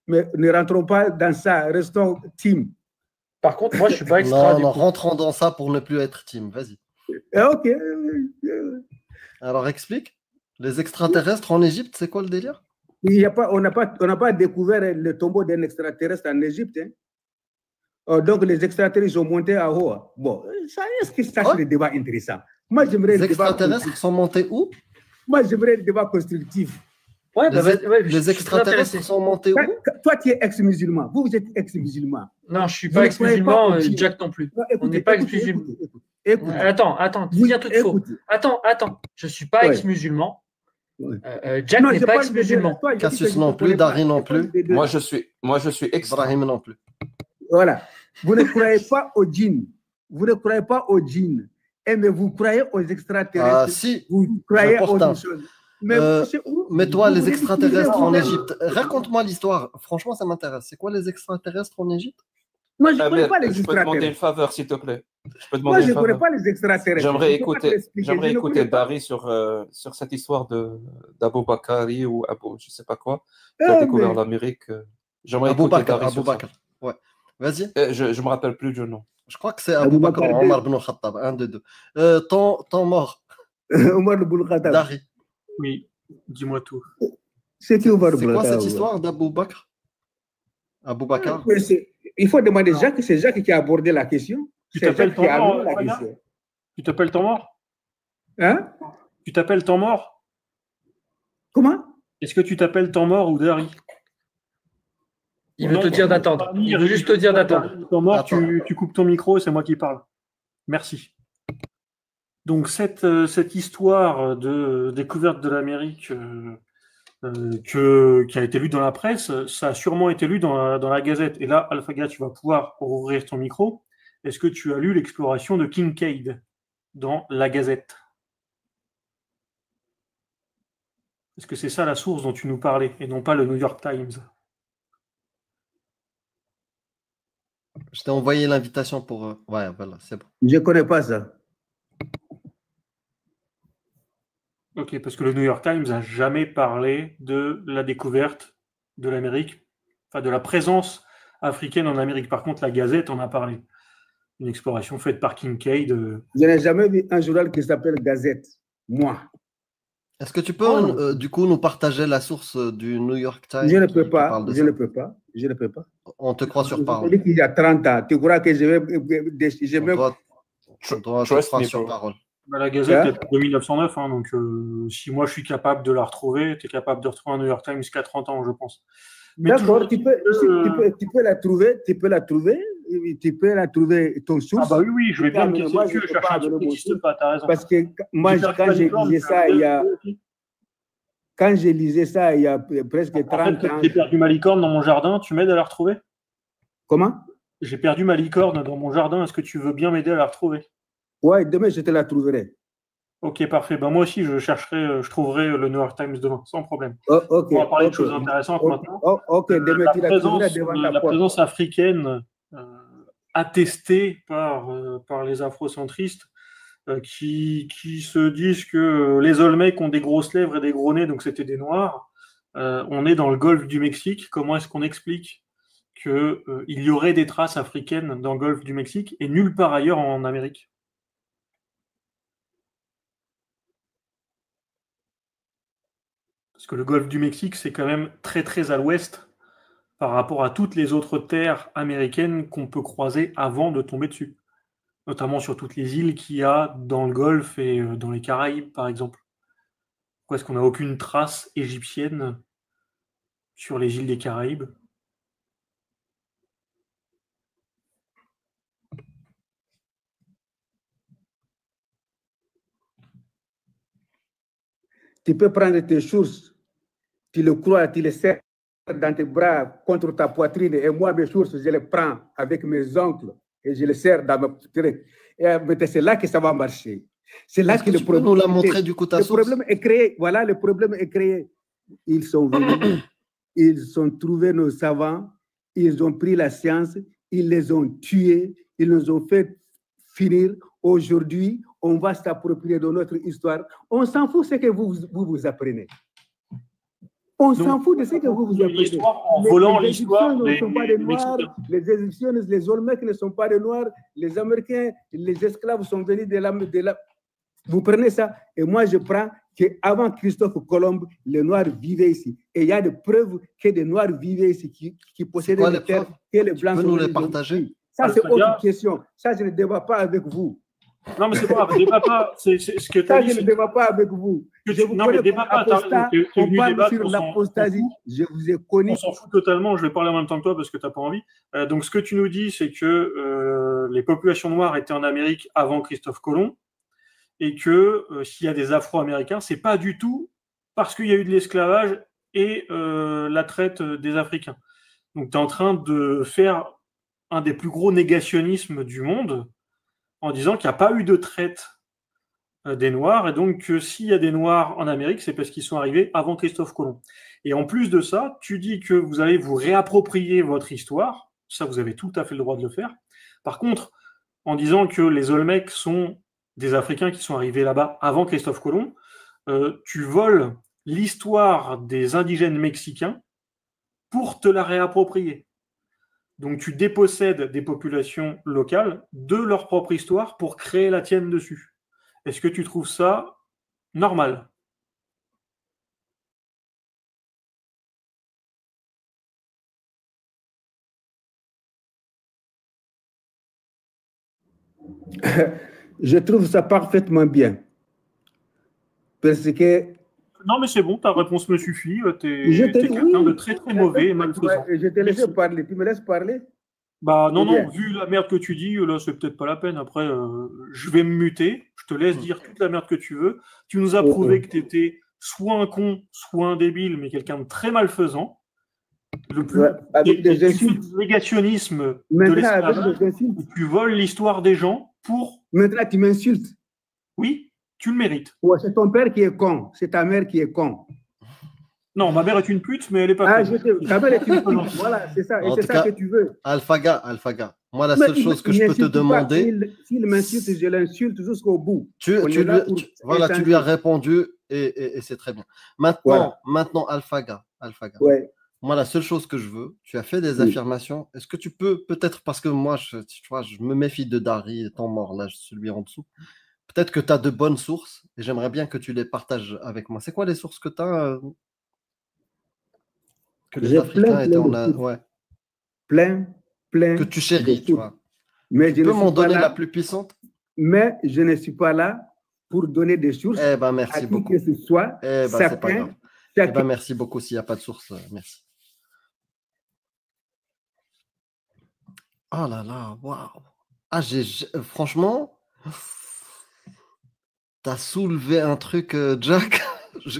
Mais ne rentrons pas dans ça, restons team.
Par contre, moi, je ne suis pas extra.
Non, rentrons dans ça pour ne plus être team. Vas-y.
Ok.
Alors, explique. Les extraterrestres en Égypte, c'est quoi le délire?
On n'a pas découvert le tombeau d'un extraterrestre en Égypte. Hein. Donc, les extraterrestres sont montés à haut. Bon, est-ce que ça, c'est le débat intéressant? Moi, j'aimerais
les extraterrestres sont montés où?
Moi, j'aimerais le débat constructif.
Ouais,
les extraterrestres sont montés où?
Toi, tu es ex-musulman. Vous êtes ex-musulman.
Non, je ne suis pas ex-musulman, Jack non plus. On n'est pas ex-musulman. Attends, tu dis un truc faux. Attends, je ne suis pas ex-musulman. Jack n'est pas ex-musulman.
Cassius non plus, Dari non plus.
Moi, je suis ex.
Ibrahim non plus.
Voilà. Vous ne croyez pas aux djinns. Vous ne croyez pas aux djinns. Mais vous croyez aux extraterrestres.
Si,
vous croyez aux choses.
Mais toi, les extraterrestres en Égypte, raconte-moi l'histoire. Franchement, ça m'intéresse. C'est quoi les extraterrestres en Égypte?
Moi, je ne connais pas les
extraterrestres. Je peux te demander une faveur, s'il te plaît.
Moi, je ne connais pas les extraterrestres.
J'aimerais écouter Dari sur cette histoire d'Abou Bakari ou Abou, je ne sais pas quoi, qui a découvert l'Amérique. J'aimerais écouter Dari sur ça.
Ouais. Vas-y.
Je ne me rappelle plus du nom.
Je crois que c'est Abou Bakr Omar ibn Khattab, un de deux. Temps mort.
Omar ibn Khattab.
Dari.
Oui, dis-moi tout.
C'est quoi
cette histoire d'Abou Bakr? Abou Bakr?
Il faut demander Jacques, c'est Jacques qui a abordé la question.
Tu t'appelles Temps mort? Tu t'appelles Temps mort?
Hein?
Tu t'appelles Temps mort?
Comment?
Est-ce que tu t'appelles Temps mort ou Dari?
Il veut te dire d'attendre. Il veut juste te dire d'attendre.
Temps mort, tu coupes ton micro, c'est moi qui parle. Merci. Donc, cette histoire de découverte de l'Amérique qui a été lue dans la presse, ça a sûrement été lu dans la Gazette. Et là, AlphaGa, tu vas pouvoir ouvrir ton micro. Est-ce que tu as lu l'exploration de Kincaid dans la Gazette? Est-ce que c'est ça la source dont tu nous parlais et non pas le New York Times?
Je t'ai envoyé l'invitation pour... Ouais, voilà, c'est bon.
Je ne connais pas ça.
Ok, parce que le New York Times n'a jamais parlé de la découverte de l'Amérique, enfin de la présence africaine en Amérique. Par contre, la Gazette en a parlé. Une exploration faite par Kincaid.
Je n'ai jamais vu un journal qui s'appelle Gazette, moi.
Est-ce que tu peux, du coup, nous partager la source du New York Times?
Je ne peux pas. Je ne peux pas.
On te croit sur parole.
Je il y a 30 ans. Tu crois que je vais...
On doit te croire sur parole.
La Gazette est de 1909, hein, donc si moi je suis capable de la retrouver, tu es capable de retrouver un New York Times qui a 30 ans, je pense.
D'accord, tu peux la trouver, tu peux la trouver ton source.
Ah bah oui, je vais bien me casser le cul, chercher un truc qui n'existe pas, t'as raison.
Parce que moi, quand je lisais ça, il y a presque 30 ans.
J'ai perdu ma licorne dans mon jardin, tu m'aides à la retrouver?
Comment?
J'ai perdu ma licorne dans mon jardin, est-ce que tu veux bien m'aider à la retrouver?
Ouais, demain, je te la trouverai.
Ok, parfait. Ben, moi aussi, je trouverai le New York Times demain, sans problème.
Okay,
on va parler de choses intéressantes maintenant.
Ok, demain, tu la trouveras devant
la présence africaine attestée par les afrocentristes qui se disent que les Olmecs ont des grosses lèvres et des gros nez, donc c'était des Noirs. On est dans le golfe du Mexique. Comment est-ce qu'on explique qu'il y aurait des traces africaines dans le golfe du Mexique et nulle part ailleurs en Amérique? Parce que le golfe du Mexique, c'est quand même très très à l'ouest par rapport à toutes les autres terres américaines qu'on peut croiser avant de tomber dessus. Notamment sur toutes les îles qu'il y a dans le golfe et dans les Caraïbes, par exemple. Pourquoi est-ce qu'on n'a aucune trace égyptienne sur les îles des Caraïbes?
Tu peux prendre tes sources, tu le crois, tu les serres dans tes bras contre ta poitrine, et moi, mes sources, je les prends avec mes oncles et je les serre dans ma poitrine. Et c'est là que ça va marcher. C'est là que le problème.
Nous l'a montré du coup ta source.
Le problème est créé. Voilà, le problème est créé. Ils sont venus, ils ont trouvé nos savants, ils ont pris la science, ils les ont tués, ils nous ont fait finir. Aujourd'hui, on va s'approprier de notre histoire. On s'en fout de ce que vous apprenez. On s'en fout de ce que vous apprenez.
En volant l'histoire,
ne sont pas des Noirs, les Égyptiens, les Olmecs ne sont pas des Noirs, les Américains, les esclaves sont venus de la... Vous prenez ça, et moi je prends qu'avant Christophe Colomb, les Noirs vivaient ici. Et il y a des preuves que des Noirs vivaient ici, qui possédaient les terres que les Blancs
nous les partager?
Ça, c'est autre question. Ça, je ne débat pas avec vous.
Non, mais c'est pas grave, débat pas. C'est ce que tu as dit.
Ça, je ne débat pas avec vous.
Non, mais débat pas.
On parle sur l'apostasie. Je vous ai connu.
On s'en fout totalement. Je vais parler en même temps que toi parce que tu n'as pas envie. Donc, ce que tu nous dis, c'est que les populations noires étaient en Amérique avant Christophe Colomb et que s'il y a des Afro-Américains, c'est pas du tout parce qu'il y a eu de l'esclavage et la traite des Africains. Donc, tu es en train de faire un des plus gros négationnismes du monde en disant qu'il n'y a pas eu de traite des Noirs, et donc que s'il y a des Noirs en Amérique, c'est parce qu'ils sont arrivés avant Christophe Colomb. Et en plus de ça, tu dis que vous allez vous réapproprier votre histoire, ça vous avez tout à fait le droit de le faire. Par contre, en disant que les Olmecs sont des Africains qui sont arrivés là-bas avant Christophe Colomb, tu voles l'histoire des indigènes mexicains pour te la réapproprier. Donc tu dépossèdes des populations locales de leur propre histoire pour créer la tienne dessus. Est-ce que tu trouves ça normal?
Je trouve ça parfaitement bien. Parce que...
Non, mais c'est bon, ta réponse me suffit. Tu es quelqu'un de très, très mauvais et malfaisant.
Je te laisse parler. Tu me laisses parler?
Bah non, non, vu la merde que tu dis, là, c'est peut-être pas la peine. Après, je vais me muter. Je te laisse dire toute la merde que tu veux. Tu nous as prouvé que tu étais soit un con, soit un débile, mais quelqu'un de très malfaisant. Le plus
avec des insultes.
Négationnisme de l'esclavage. Tu voles l'histoire des gens pour...
Maintenant, tu m'insultes.
Oui, tu le mérites.
Ouais, c'est ton père qui est con. C'est ta mère qui est con.
Non, ma mère est une pute, mais elle n'est pas con.
Ta mère est une pute. Voilà, c'est ça. Et c'est ça que tu veux.
Alphaga. Moi, la seule chose que je peux te demander...
S'il m'insulte, je l'insulte jusqu'au bout.
Tu lui as répondu et c'est très bien. Maintenant Alphaga.
Ouais.
Moi, la seule chose que je veux, tu as fait des affirmations. Est-ce que tu peux, peut-être, parce que moi, je me méfie de Dari, étant mort, là, celui en dessous. Peut-être que tu as de bonnes sources et j'aimerais bien que tu les partages avec moi. C'est quoi les sources que tu as que les Africains étaient en a... ouais.
Plein.
Que tu chéris, tu vois.
Mais
tu peux m'en donner la plus puissante?
Mais je ne suis pas là pour donner des sources
merci
à qui
beaucoup.
que ce soit.
C'est pas grave. Merci beaucoup s'il n'y a pas de source. Merci. Oh là là, waouh. Ah, franchement, tu as soulevé un truc, Jack,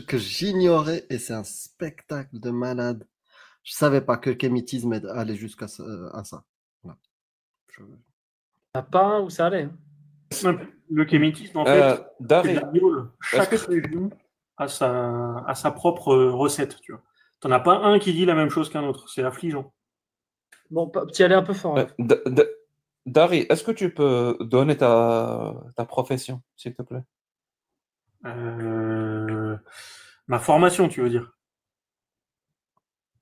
que j'ignorais et c'est un spectacle de malade. Je ne savais pas que le kémitisme allait jusqu'à ça. Voilà.
Pas un où ça allait.
Le kémitisme, en fait, chaque région a sa propre recette. Tu n'en as pas un qui dit la même chose qu'un autre. C'est affligeant.
Bon, tu y allais un peu fort.
Dari, est-ce que tu peux donner ta profession, s'il te plaît?
Ma formation, tu veux dire?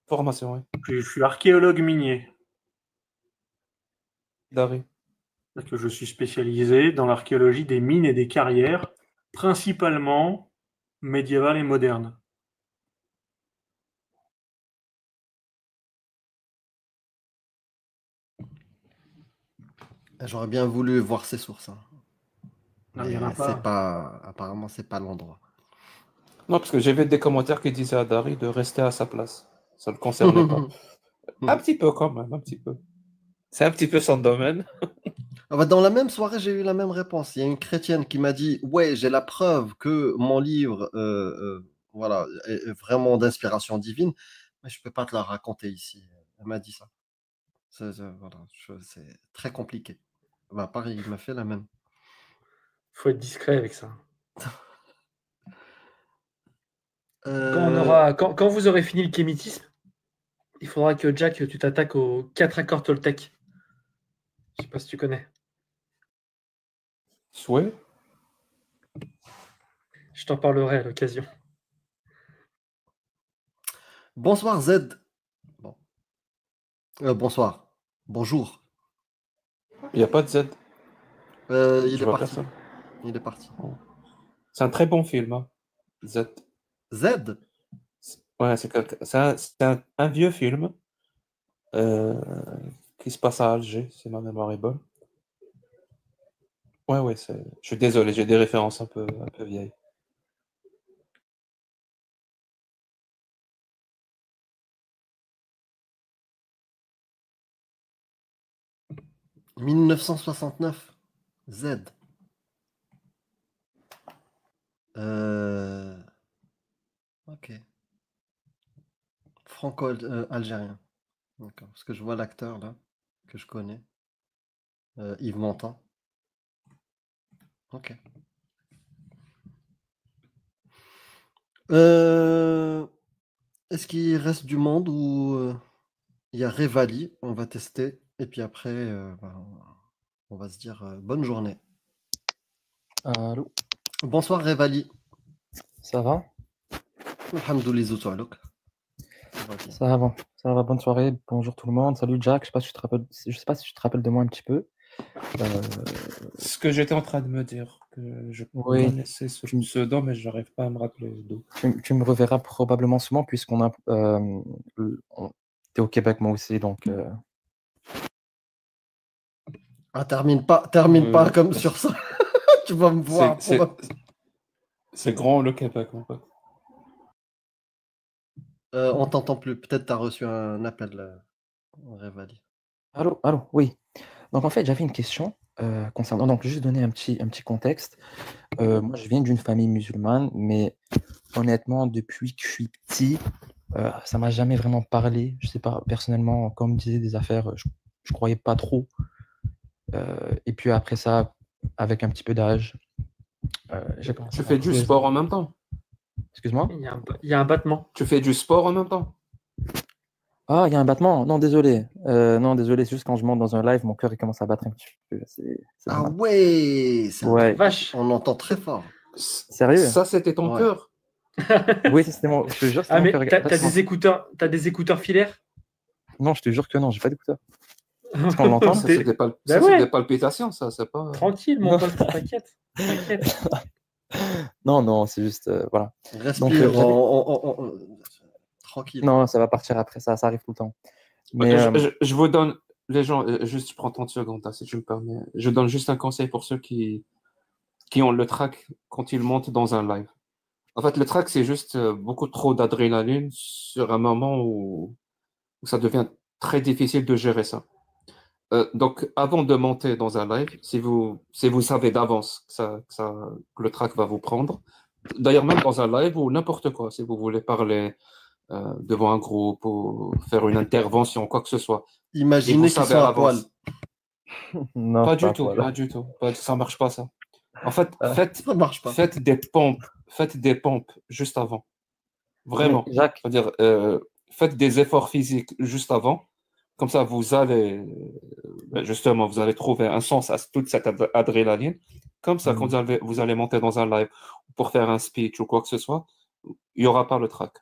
Formation, oui.
Je suis archéologue minier.
Dari.
Parce que je suis spécialisé dans l'archéologie des mines et des carrières, principalement médiévales et modernes.
J'aurais bien voulu voir ces sources.
Non, il y en a pas.
Apparemment, c'est pas l'endroit.
Non, parce que j'ai vu des commentaires qui disaient à Dari de rester à sa place. Ça ne le concernait pas. Un petit peu quand même, un petit peu. C'est un petit peu son domaine.
Dans la même soirée, j'ai eu la même réponse. Il y a une chrétienne qui m'a dit « Ouais, j'ai la preuve que mon livre est vraiment d'inspiration divine, mais je ne peux pas te la raconter ici. » Elle m'a dit ça. C'est très compliqué. Pareil, il m'a fait la même.
Il faut être discret avec ça. Quand vous aurez fini le kémitisme, il faudra que Jack, tu t'attaques aux 4 accords Toltec. Je ne sais pas si tu connais.
Souhait.
Je t'en parlerai à l'occasion.
Bonsoir Z. Bon. Bonsoir. Bonjour.
Il n'y a pas de Z.
Il est parti.
C'est un très bon film. Hein. Z.
Z?
Ouais, c'est un vieux film qui se passe à Alger, si ma mémoire est bonne. Ouais, je suis désolé, j'ai des références un peu vieilles.
« 1969. Z. Ok. Franco-algérien. D'accord. Parce que je vois l'acteur là, que je connais. Yves Montand. Ok. Est-ce qu'il reste du monde ou il y a Revali? On va tester. Et puis après, on va se dire bonne journée.
Allô.
Bonsoir Revali.
Ça va?
Alhamdoulilah.
Ça va, bonne soirée, bonjour tout le monde. Salut Jack, je sais pas si tu te rappelles de moi un petit peu.
Ce que j'étais en train de me dire, que je connaissais ce pseudo, mais je n'arrive pas à me rappeler d'où.
Tu me reverras probablement souvent, puisqu'on a t'es au Québec moi aussi, donc.
Ah, termine pas comme sur ça. Tu vas me voir.
C'est grand le Québec, en fait.
On t'entend plus. Peut-être tu as reçu un appel, Revali.
Allô, oui. Donc en fait, j'avais une question concernant. Donc juste donner un petit contexte. Moi, je viens d'une famille musulmane, mais honnêtement, depuis que je suis petit, ça m'a jamais vraiment parlé. Je sais pas, personnellement, comme on me disait des affaires, je croyais pas trop. Et puis après ça, avec un petit peu d'âge, j'ai commencé.
Tu fais du sport en même temps?
Excuse-moi?
Il y a un battement.
Tu fais du sport en même temps?
Ah, il y a un battement? Non, désolé. Non, désolé, c'est juste quand je monte dans un live, mon cœur il commence à battre un petit peu.
Ah ouais,
ouais.
Vache.
On entend très fort.
Sérieux?
Ça, c'était ton cœur?
Oui, c'était mon. Je te jure, c'était mon cœur.
T'as des écouteurs filaires?
Non, je te jure que non, j'ai pas d'écouteurs. Est-ce qu'on l'entend?
C'est des palpitations, ça, c'est pas.
Tranquille, mon pote, t'inquiète.
Non, c'est juste. Voilà.
Respire, tranquille.
Non, ça va partir après, ça arrive tout le temps. Mais,
je vous donne, les gens, juste je prends 30 secondes, si tu me permets. Je donne juste un conseil pour ceux qui ont le track quand ils montent dans un live. En fait, le track, c'est juste beaucoup trop d'adrénaline sur un moment où ça devient très difficile de gérer ça. Donc, avant de monter dans un live, si vous savez d'avance que le track va vous prendre, d'ailleurs même dans un live ou n'importe quoi, si vous voulez parler devant un groupe ou faire une intervention, quoi que ce soit.
Imaginez qu'ils sont à poil.
Non,
pas du tout. Ça marche pas, ça. En fait, faites des pompes juste avant. Vraiment.
Jacques.
C'est-à-dire, faites des efforts physiques juste avant. Comme ça, vous allez trouver un sens à toute cette adrénaline. Comme ça, quand vous allez monter dans un live pour faire un speech ou quoi que ce soit, il n'y aura pas le track.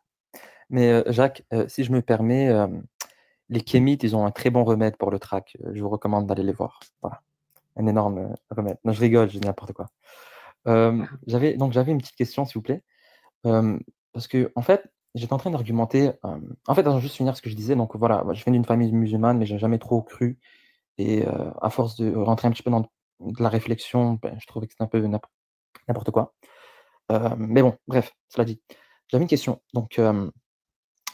Mais Jacques, si je me permets, les Kémites, ils ont un très bon remède pour le track. Je vous recommande d'aller les voir. Voilà. Un énorme remède. Non, je rigole, je dis n'importe quoi. J'avais une petite question, s'il vous plaît. Parce que, en fait, j'étais en train d'argumenter. En fait, juste finir ce que je disais. Donc, voilà, je viens d'une famille musulmane, mais je n'ai jamais trop cru. Et à force de rentrer un petit peu dans de la réflexion, je trouvais que c'était un peu n'importe quoi. Mais bon, bref, cela dit. J'avais une question. Donc,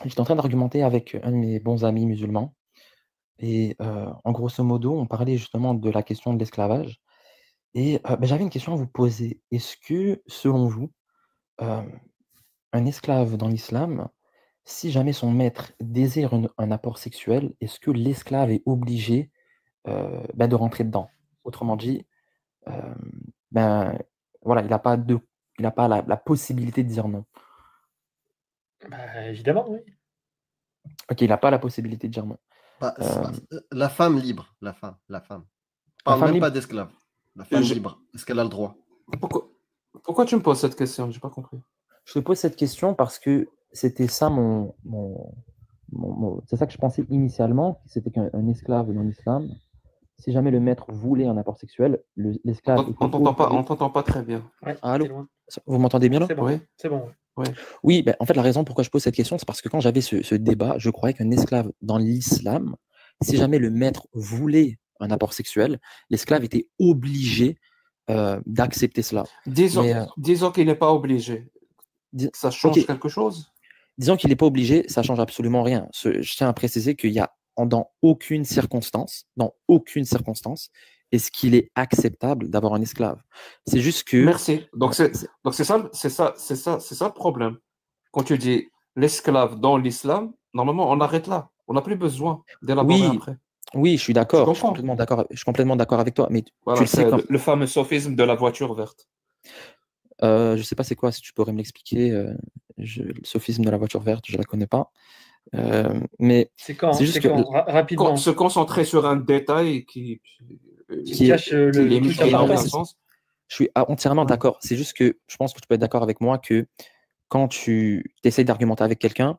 j'étais en train d'argumenter avec un de mes bons amis musulmans. Et en grosso modo, on parlait justement de la question de l'esclavage. Et j'avais une question à vous poser. Est-ce que, selon vous, un esclave dans l'islam, si jamais son maître désire un apport sexuel, est-ce que l'esclave est obligé de rentrer dedans? Autrement dit, voilà, il n'a pas la possibilité de dire non.
Évidemment, oui.
Ok, il n'a pas la possibilité de dire non.
La femme libre, la femme. Parle même pas d'esclave. La femme libre, est-ce qu'elle a le droit?
Pourquoi tu me poses cette question? J'ai pas compris.
Je te pose cette question parce que c'était ça c'est ça que je pensais initialement, c'était qu'un esclave dans l'islam, si jamais le maître voulait un apport sexuel, l'esclave...
On t'entend pas très bien.
Ouais,
allô? Vous m'entendez bien là?
C'est bon.
Oui.
C'est bon.
Ouais.
Oui, en fait, la raison pourquoi je pose cette question, c'est parce que quand j'avais ce débat, je croyais qu'un esclave dans l'islam, si jamais le maître voulait un apport sexuel, l'esclave était obligé d'accepter cela.
Disons qu'il n'est pas obligé. Ça change quelque chose?
Disons qu'il n'est pas obligé, ça ne change absolument rien. Je tiens à préciser qu'il y a dans aucune circonstance, est-ce qu'il est acceptable d'avoir un esclave. C'est juste que...
Merci. Donc c'est ça le problème. Quand tu dis l'esclave dans l'islam, normalement on arrête là. On n'a plus besoin d'élaborer après.
Oui, je suis d'accord. Je suis complètement d'accord avec toi. Mais
voilà, tu sais, le fameux sophisme de la voiture verte.
Je ne sais pas c'est quoi, si tu pourrais me l'expliquer. Le sophisme de la voiture verte, je ne la connais pas. Mais
c'est juste rapidement.
Se concentrer sur un détail qui
cache le
sens. Je suis entièrement d'accord. C'est juste que je pense que tu peux être d'accord avec moi que quand tu essayes d'argumenter avec quelqu'un,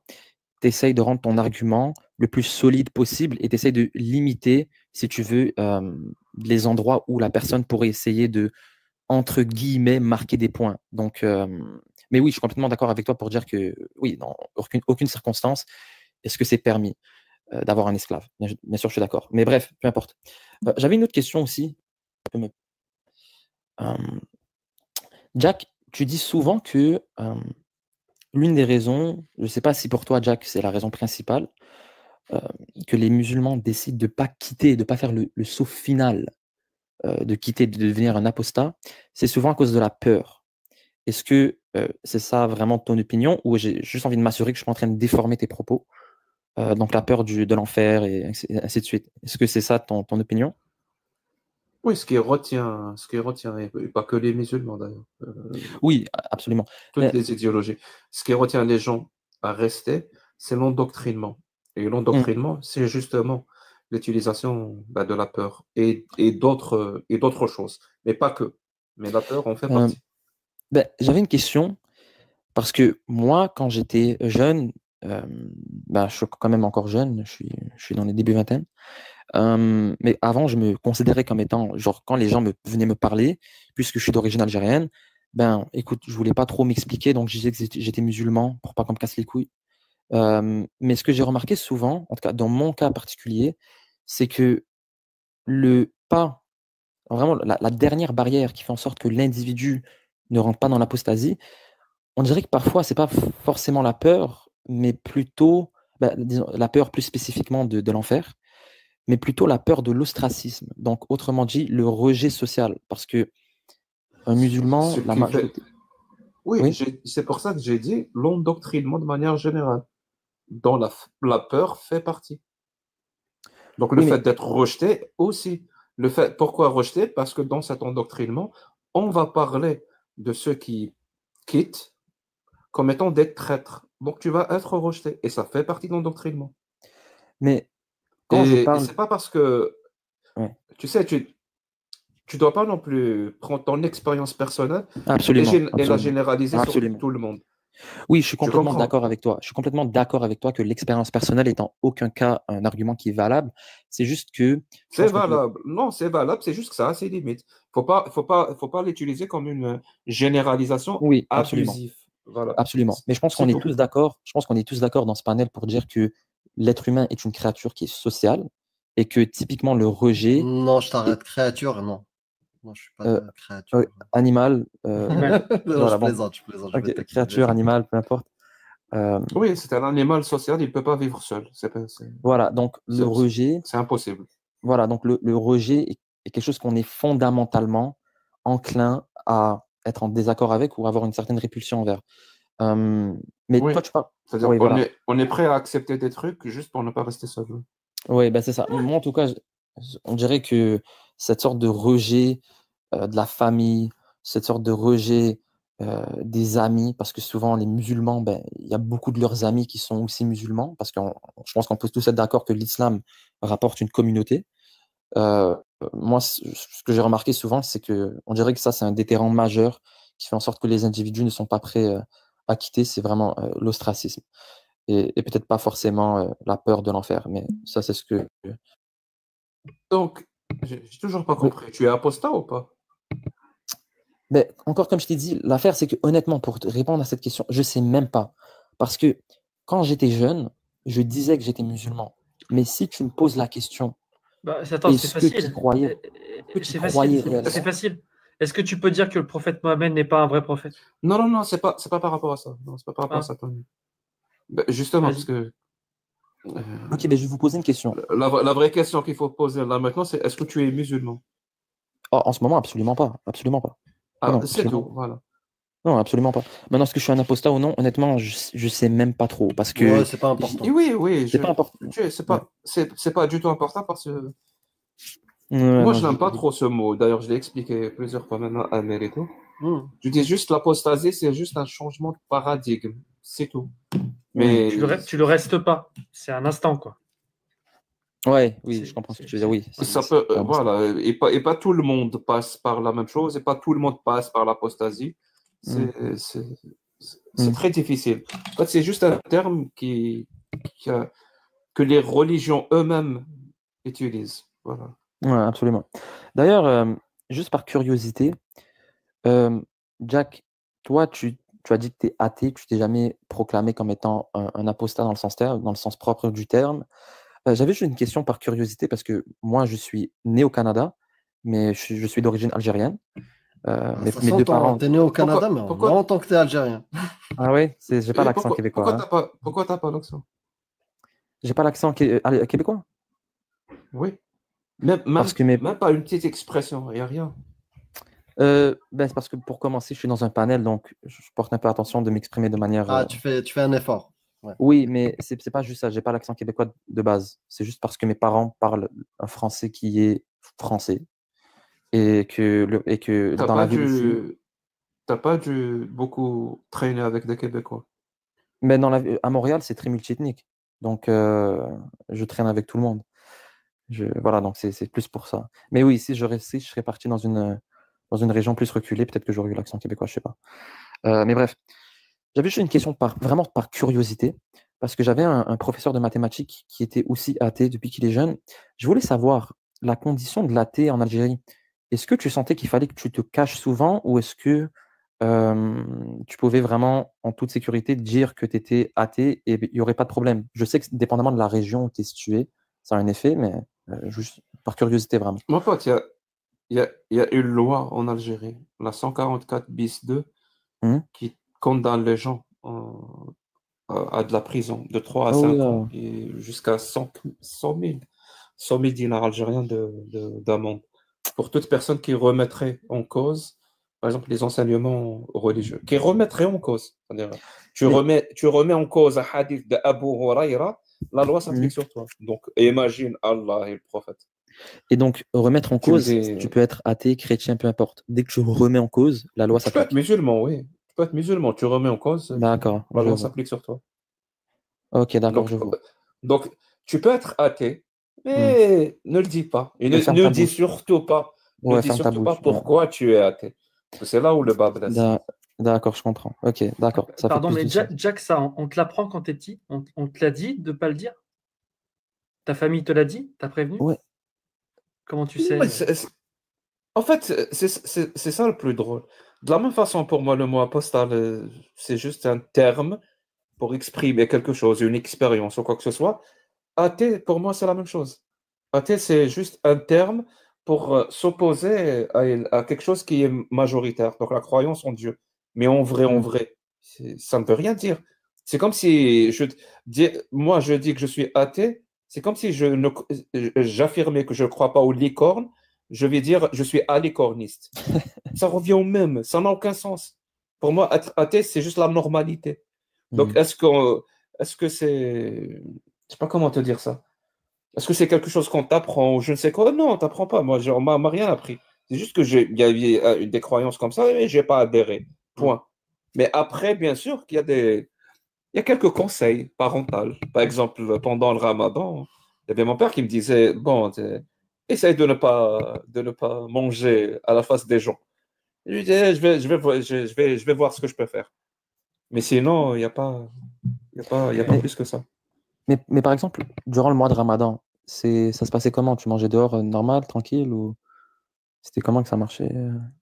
tu essayes de rendre ton argument le plus solide possible et tu essayes de limiter, si tu veux, les endroits où la personne pourrait essayer de, entre guillemets, marquer des points. Donc, mais oui, je suis complètement d'accord avec toi pour dire que, oui, dans aucune circonstance, est-ce que c'est permis d'avoir un esclave? Bien sûr, je suis d'accord. Mais bref, peu importe. J'avais une autre question aussi. Jack, tu dis souvent que l'une des raisons, je ne sais pas si pour toi, Jack, c'est la raison principale, que les musulmans décident de ne pas quitter, de ne pas faire le saut final, de quitter, de devenir un apostat, c'est souvent à cause de la peur. Est-ce que c'est ça vraiment ton opinion, ou j'ai juste envie de m'assurer que je ne suis pas en train de déformer tes propos, donc la peur de l'enfer et ainsi de suite. Est-ce que c'est ça ton opinion?
Oui, ce qui retient, et pas que les musulmans d'ailleurs.
Oui, absolument.
Toutes les idéologies. Ce qui retient les gens à rester, c'est l'endoctrinement. Et l'endoctrinement, c'est justement l'utilisation de la peur et d'autres choses. Mais pas que. Mais la peur en fait partie.
J'avais une question, parce que moi, quand j'étais jeune, je suis quand même encore jeune, je suis dans les débuts vingtaine. Mais avant, je me considérais comme étant, genre, quand les gens venaient me parler, puisque je suis d'origine algérienne, écoute, je voulais pas trop m'expliquer, donc je disais que j'étais musulman pour pas qu'on me casse les couilles. Mais ce que j'ai remarqué souvent, en tout cas dans mon cas particulier, c'est que le pas, vraiment la dernière barrière qui fait en sorte que l'individu ne rentre pas dans l'apostasie, on dirait que parfois, c'est pas forcément la peur, mais plutôt, disons, la peur plus spécifiquement de l'enfer, mais plutôt la peur de l'ostracisme. Donc, autrement dit, le rejet social. Parce que un musulman...
Oui, c'est pour ça que j'ai dit l'endoctrinement de manière générale, dont la peur fait partie. Donc, le fait d'être rejeté aussi. Pourquoi rejeté? Parce que dans cet endoctrinement, on va parler de ceux qui quittent comme étant des traîtres. Donc, tu vas être rejeté. Et ça fait partie de l'endoctrinement.
Mais
et c'est pas parce que, tu sais, tu ne dois pas non plus prendre ton expérience personnelle et la généraliser sur tout le monde.
Oui, je suis complètement d'accord avec toi. Je suis complètement d'accord avec toi que l'expérience personnelle est en aucun cas un argument qui est valable. C'est juste que...
C'est valable. Non, c'est valable. C'est juste que ça a ses limites. Faut pas l'utiliser comme une généralisation abusive. Voilà.
Absolument. Mais je pense qu'on est tous d'accord. Je pense qu'on est tous d'accord dans ce panel pour dire que l'être humain est une créature qui est sociale et que typiquement le rejet...
Non, je t'arrête. Créature, non. Non, je ne suis pas créature.
Animal.
Non, je plaisante.
Okay, créature, animal, peu importe.
Oui, c'est un animal social, il ne peut pas vivre seul.
Voilà, donc le rejet...
C'est impossible.
Voilà, donc le rejet est quelque chose qu'on est fondamentalement enclin à être en désaccord avec ou avoir une certaine répulsion envers. Mais toi, tu parles...
C'est-à-dire on est prêt à accepter des trucs juste pour ne pas rester seul.
Oui, c'est ça. Moi, en tout cas, on dirait que cette sorte de rejet de la famille, cette sorte de rejet des amis, parce que souvent les musulmans, il y a beaucoup de leurs amis qui sont aussi musulmans, parce que je pense qu'on peut tous être d'accord que l'islam rapporte une communauté. Moi, ce que j'ai remarqué souvent, c'est qu'on dirait que ça, c'est un déterrant majeur qui fait en sorte que les individus ne sont pas prêts à quitter, c'est vraiment l'ostracisme. Et peut-être pas forcément la peur de l'enfer, mais ça, c'est ce que...
Donc, j'ai toujours pas compris. Tu es apostat ou pas?
Mais encore comme je t'ai dit, l'affaire, c'est que honnêtement, pour te répondre à cette question, je sais même pas. Parce que quand j'étais jeune, je disais que j'étais musulman. Mais si tu me poses la question,
attends, c'est facile. C'est facile. Est-ce que tu peux dire que le prophète Mohammed n'est pas un vrai prophète?
Non, c'est pas par rapport à ça. Non, c'est pas par rapport à ça, Tony. Justement, parce que.
Ok, je vais vous poser une question.
La vraie question qu'il faut poser là maintenant, c'est est-ce que tu es musulman?
Oh, en ce moment, absolument pas. Absolument pas.
Ah, c'est tout, voilà.
Non, absolument pas. Maintenant, est-ce que je suis un apostat ou non? Honnêtement, je sais même pas trop. Parce que.
Ouais, c'est pas important.
Oui.
C'est pas important.
C'est pas du tout important parce que.
Ouais,
moi, je n'aime pas trop ce mot. D'ailleurs, je l'ai expliqué plusieurs fois maintenant à Mérito. Je dis juste l'apostasie, c'est juste un changement de paradigme. C'est tout. Mais
tu le restes pas. C'est un instant, quoi.
Ouais, oui, je comprends ce que tu veux dire. Oui.
Ça peut, voilà. Et pas tout le monde passe par la même chose, et pas tout le monde passe par l'apostasie. C'est très difficile. En fait, c'est juste un terme que les religions eux-mêmes utilisent. Voilà.
Ouais, absolument. D'ailleurs, juste par curiosité, Jack, toi, tu as dit que tu es athée, tu t'es jamais proclamé comme étant un apostat dans le sens propre du terme. J'avais juste une question par curiosité parce que moi, je suis né au Canada, mais je suis d'origine algérienne. Mes deux parents.
T'es né au Canada, mais pas en tant que t'es algérien.
Ah oui, j'ai pas l'accent québécois.
Pourquoi t'as pas l'accent?
J'ai pas l'accent québécois?
Oui. Même pas une petite expression, il n'y a rien.
C'est parce que pour commencer, je suis dans un panel, donc je porte un peu attention de m'exprimer de manière.
Ah, tu fais un effort. Ouais.
Oui, mais c'est pas juste ça. J'ai pas l'accent québécois de base. C'est juste parce que mes parents parlent un français qui est français et que dans la vie.
T'as pas dû beaucoup traîner avec des Québécois.
Mais à Montréal, c'est très multiethnique, donc je traîne avec tout le monde. Voilà, donc c'est plus pour ça. Mais oui, si je serais parti dans une région plus reculée, peut-être que j'aurais eu l'accent québécois, je sais pas. Mais bref, j'avais juste une question vraiment par curiosité, parce que j'avais un professeur de mathématiques qui était aussi athée depuis qu'il est jeune. Je voulais savoir la condition de l'athée en Algérie. Est-ce que tu sentais qu'il fallait que tu te caches souvent, ou est-ce que tu pouvais vraiment, en toute sécurité, dire que tu étais athée et il n'y aurait pas de problème? Je sais que dépendamment de la région où tu es situé, ça a un effet, mais juste par curiosité vraiment.
Mon pote, il y a une loi en Algérie, la 144 bis 2, qui condamne les gens à de la prison de 3 à 5 ans et jusqu'à 100 000 dinars algériens d'amende pour toute personne qui remettrait en cause, par exemple, les enseignements religieux, qui remettrait en cause. C'est-à-dire, tu remets en cause un hadith d'Abu Huraira, la loi s'applique sur toi. Donc, imagine Allah et le prophète.
Et donc, remettre en cause, tu peux être athée, chrétien, peu importe. Dès que tu remets en cause, la loi s'applique.
Tu peux être musulman, oui. Tu peux être musulman, tu remets en cause,
d'accord,
la loi s'applique sur toi.
Ok, d'accord, je vois.
Donc, tu peux être athée, mais ne le dis pas. Et ne dis surtout pas. Ne dis surtout pas pourquoi tu es athée. C'est là où le bas blesse.
D'accord, je comprends. Ok, d'accord.
Pardon, mais Jack, ça, on te l'apprend quand t'es petit? On te l'a dit de ne pas le dire? Ta famille te l'a dit? T'as prévenu?
Ouais.
Comment tu sais?
En fait, c'est ça le plus drôle. De la même façon, pour moi, le mot apostat, c'est juste un terme pour exprimer quelque chose, une expérience ou quoi que ce soit. Athée, pour moi, c'est la même chose. Athée, c'est juste un terme pour s'opposer à quelque chose qui est majoritaire, donc la croyance en Dieu. Mais en vrai, ça ne veut rien dire. C'est comme si moi, je dis que je suis athée, c'est comme si j'affirmais que je ne crois pas aux licornes, je vais dire je suis alicorniste. Ça revient au même, ça n'a aucun sens. Pour moi, être athée, c'est juste la normalité. Donc, est-ce que c'est... Je ne sais pas comment te dire ça. Est-ce que c'est quelque chose qu'on t'apprend ou je ne sais quoi? Non, on ne t'apprend pas. Moi, on ne m'a rien appris. C'est juste que il y avait des croyances comme ça et je n'ai pas adhéré. Point. Mais après, bien sûr, qu'il y a il y a quelques conseils parentaux. Par exemple, pendant le ramadan, il y avait mon père qui me disait, bon, essaye de ne pas manger à la face des gens. Je lui disais, je vais voir ce que je peux faire. Mais sinon, il n'y a pas plus que ça.
Mais par exemple, durant le mois de Ramadan, ça se passait comment? Tu mangeais dehors normal, tranquille, ou c'était comment que ça marchait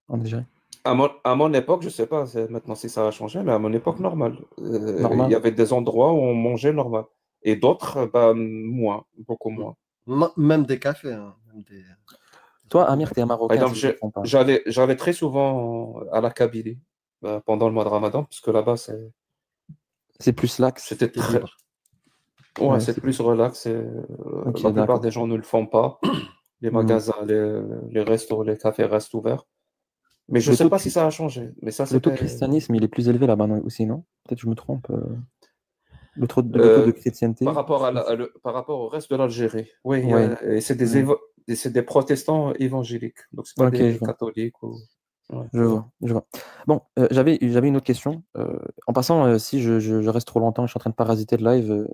en Algérie?
À mon époque, je ne sais pas maintenant si ça a changé, mais à mon époque, normal. Il y avait des endroits où on mangeait normal. Et d'autres, bah, moins, beaucoup moins.
Même des cafés. Hein, même des...
Toi, Amir, tu es un Marocain.
Par exemple, j'allais très souvent à la Kabylie pendant le mois de Ramadan, parce que là-bas,
c'est plus lax.
C'était très... Ouais, c'est plus relax. La plupart des gens ne le font pas. Les magasins, les restos, les cafés restent ouverts. Mais je ne sais pas si ça a changé. Mais ça,
le taux de christianisme, il est plus élevé là-bas aussi, non? Peut-être que je me trompe. Le taux de chrétienté.
Par rapport au reste de l'Algérie. Oui, et c'est des protestants évangéliques. Donc, ce pas des catholiques. Ou...
Ouais. Je vois. Bon, j'avais une autre question. En passant, si je reste trop longtemps et je suis en train de parasiter le live,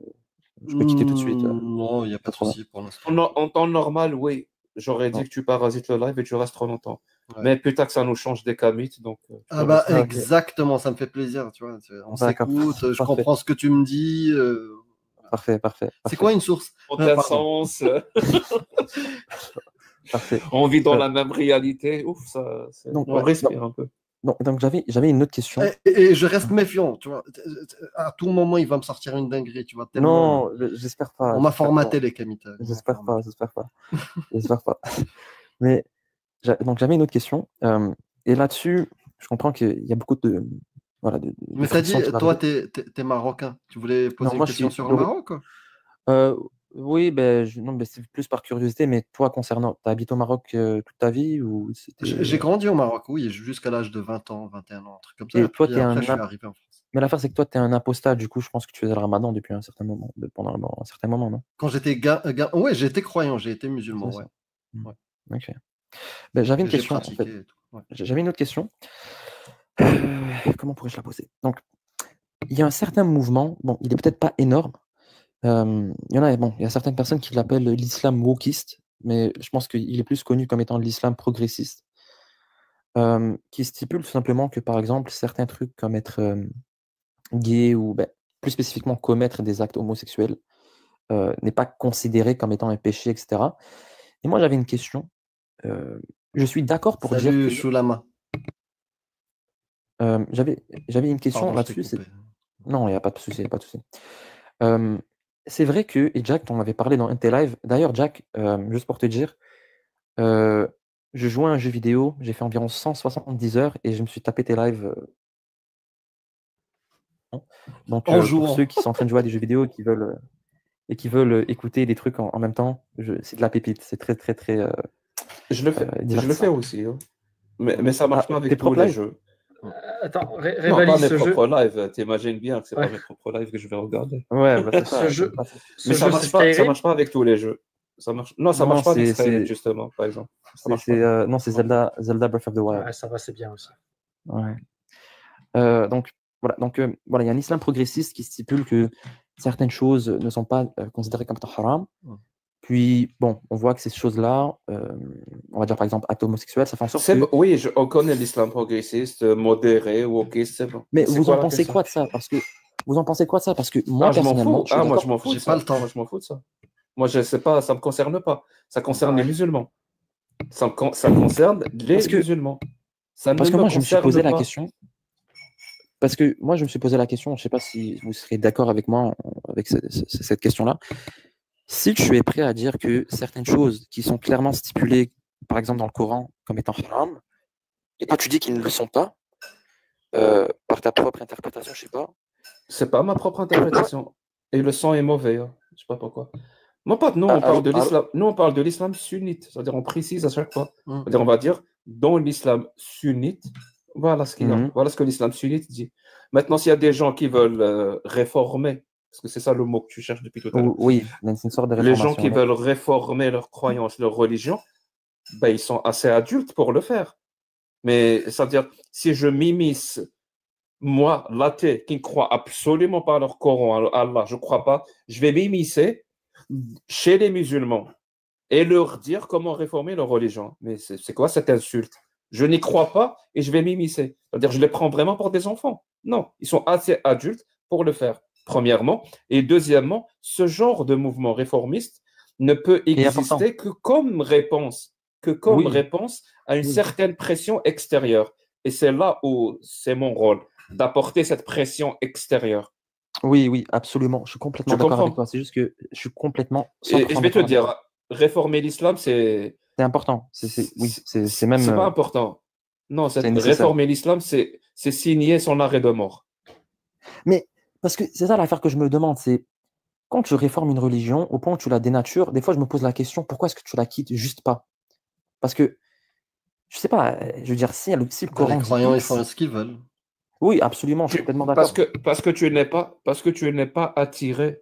je peux quitter tout de suite.
Non, il n'y a pas de souci pour l'instant.
En temps normal, oui. J'aurais dit que tu parasites le live et tu restes trop longtemps. Ouais. Mais putain que ça nous change des kamites. Donc,
exactement, ça me fait plaisir. Tu vois, on s'écoute, je comprends ce que tu me dis.
Parfait.
C'est quoi une source?
Sens.
Parfait.
On vit dans la même réalité. Ouf, on respire un peu.
Donc j'avais une autre question.
Et je reste méfiant, tu vois. À tout moment, il va me sortir une dinguerie, tu vois.
Tellement... Non, j'espère pas.
On m'a formaté les kamites.
J'espère pas. J'espère pas. Mais donc j'avais une autre question. Et là-dessus, je comprends qu'il y a beaucoup de... Voilà,
mais t'as dit, toi, t'es marocain. Tu voulais poser une question sur le Maroc, quoi?
Oui, c'est plus par curiosité, mais toi, concernant, tu habites au Maroc toute ta vie ou
J'ai grandi au Maroc, oui, jusqu'à l'âge de 20 ans, 21 ans, un truc comme ça.
Et toi,
après, je suis arrivé en France.
Mais l'affaire, c'est que toi, tu es un apostat, du coup, je pense que tu faisais le ramadan depuis un certain moment, pendant un certain moment, non?
Quand j'étais ouais, j'ai été croyant, j'ai été musulman, ouais.
Ok. J'avais une question. J'avais une autre question. Comment pourrais-je la poser? Donc, il y a un certain mouvement, bon, il est peut-être pas énorme. Il y a certaines personnes qui l'appellent l'islam wokiste, mais je pense qu'il est plus connu comme étant l'islam progressiste, qui stipule tout simplement que, par exemple, certains trucs comme être gay ou plus spécifiquement commettre des actes homosexuels n'est pas considéré comme étant un péché, etc. Et moi, j'avais une question. Je suis d'accord pour dire que...
Choulama.
J'avais une question là-dessus. Non, il n'y a pas de souci, c'est vrai que, et Jack, on avait parlé dans un de tes lives. D'ailleurs, Jack, juste pour te dire, je jouais à un jeu vidéo, j'ai fait environ 170 heures et je me suis tapé tes lives. Donc, pour ceux qui sont en train de jouer à des jeux vidéo et qui veulent écouter des trucs en même temps, c'est de la pépite. C'est très, très, très.
Je le fais aussi. Hein. Mais ça marche pas avec tous les jeux.
Attends,
non, pas mes propres lives. T'imagines bien que c'est pas mes propres lives que je vais regarder.
Ouais,
ce jeu.
Mais ça marche pas avec tous les jeux. Ça marche. Non, ça marche pas avec Skyrim, justement, par exemple.
Non, c'est Zelda Breath of the Wild.
Ouais, ça va, c'est bien aussi.
Ouais. Donc, il y a un islam progressiste qui stipule que certaines choses ne sont pas considérées comme haram. Puis, bon, on voit que ces choses-là, on va dire par exemple acte homosexuel, ça fait en sorte que...
Oui, on connaît l'islam progressiste, modéré, wokiste, c'est bon.
Mais vous en pensez quoi de ça? Parce que moi, personnellement...
Moi, je m'en fous. J'ai pas le temps. Moi, je m'en fous de ça. Moi, je sais pas, ça me concerne pas. Ça concerne les musulmans. Ça concerne les musulmans.
Parce que moi, je me suis posé la question... Parce que moi, je me suis posé la question, je ne sais pas si vous serez d'accord avec moi avec cette question-là. Si tu es prêt à dire que certaines choses qui sont clairement stipulées, par exemple dans le Coran, comme étant haram, et toi tu dis qu'ils ne le sont pas, par ta propre interprétation, je ne sais pas.
C'est pas ma propre interprétation. Et le sang est mauvais. Hein. Je ne sais pas pourquoi. Non, pas, nous, on parle de l'islam. Nous, on parle de l'islam sunnite. C'est-à-dire, on précise à chaque fois. C'est-à-dire, on va dire, dans l'islam sunnite, voilà ce qu'il y a. Voilà ce que l'islam sunnite dit. Maintenant, s'il y a des gens qui veulent réformer, parce que c'est ça le mot que tu cherches depuis tout à l'heure.
Oui, une sorte de
réformation. Les gens qui veulent réformer leurs croyances, leur religion, ils sont assez adultes pour le faire. Mais c'est-à-dire, si je m'immisce, moi, l'athée, qui ne croit absolument pas à leur Coran, à Allah, je ne crois pas, je vais m'immiscer chez les musulmans et leur dire comment réformer leur religion. Mais c'est quoi cette insulte? Je n'y crois pas et je vais m'immiscer. C'est-à-dire, je les prends vraiment pour des enfants. Non, ils sont assez adultes pour le faire, premièrement. Et deuxièmement, ce genre de mouvement réformiste ne peut exister que comme réponse à une certaine pression extérieure. Et c'est là où c'est mon rôle, d'apporter cette pression extérieure.
Oui, oui, absolument. Je suis complètement d'accord avec toi. C'est juste que je suis complètement.
Et je vais te dire, réformer l'islam,
c'est important. Oui, c'est même.
C'est pas important. Non, réformer l'islam, c'est signer son arrêt de mort.
Mais parce que c'est ça l'affaire que je me demande, c'est quand tu réformes une religion, au point où tu la dénatures, des fois je me pose la question, pourquoi est-ce que tu la quittes juste pas? Parce que, je sais pas, je veux dire, si le Coran...
Les croyants, ils font ce qu'ils veulent.
Oui, absolument, je suis complètement d'accord.
Parce que tu n'es pas attiré,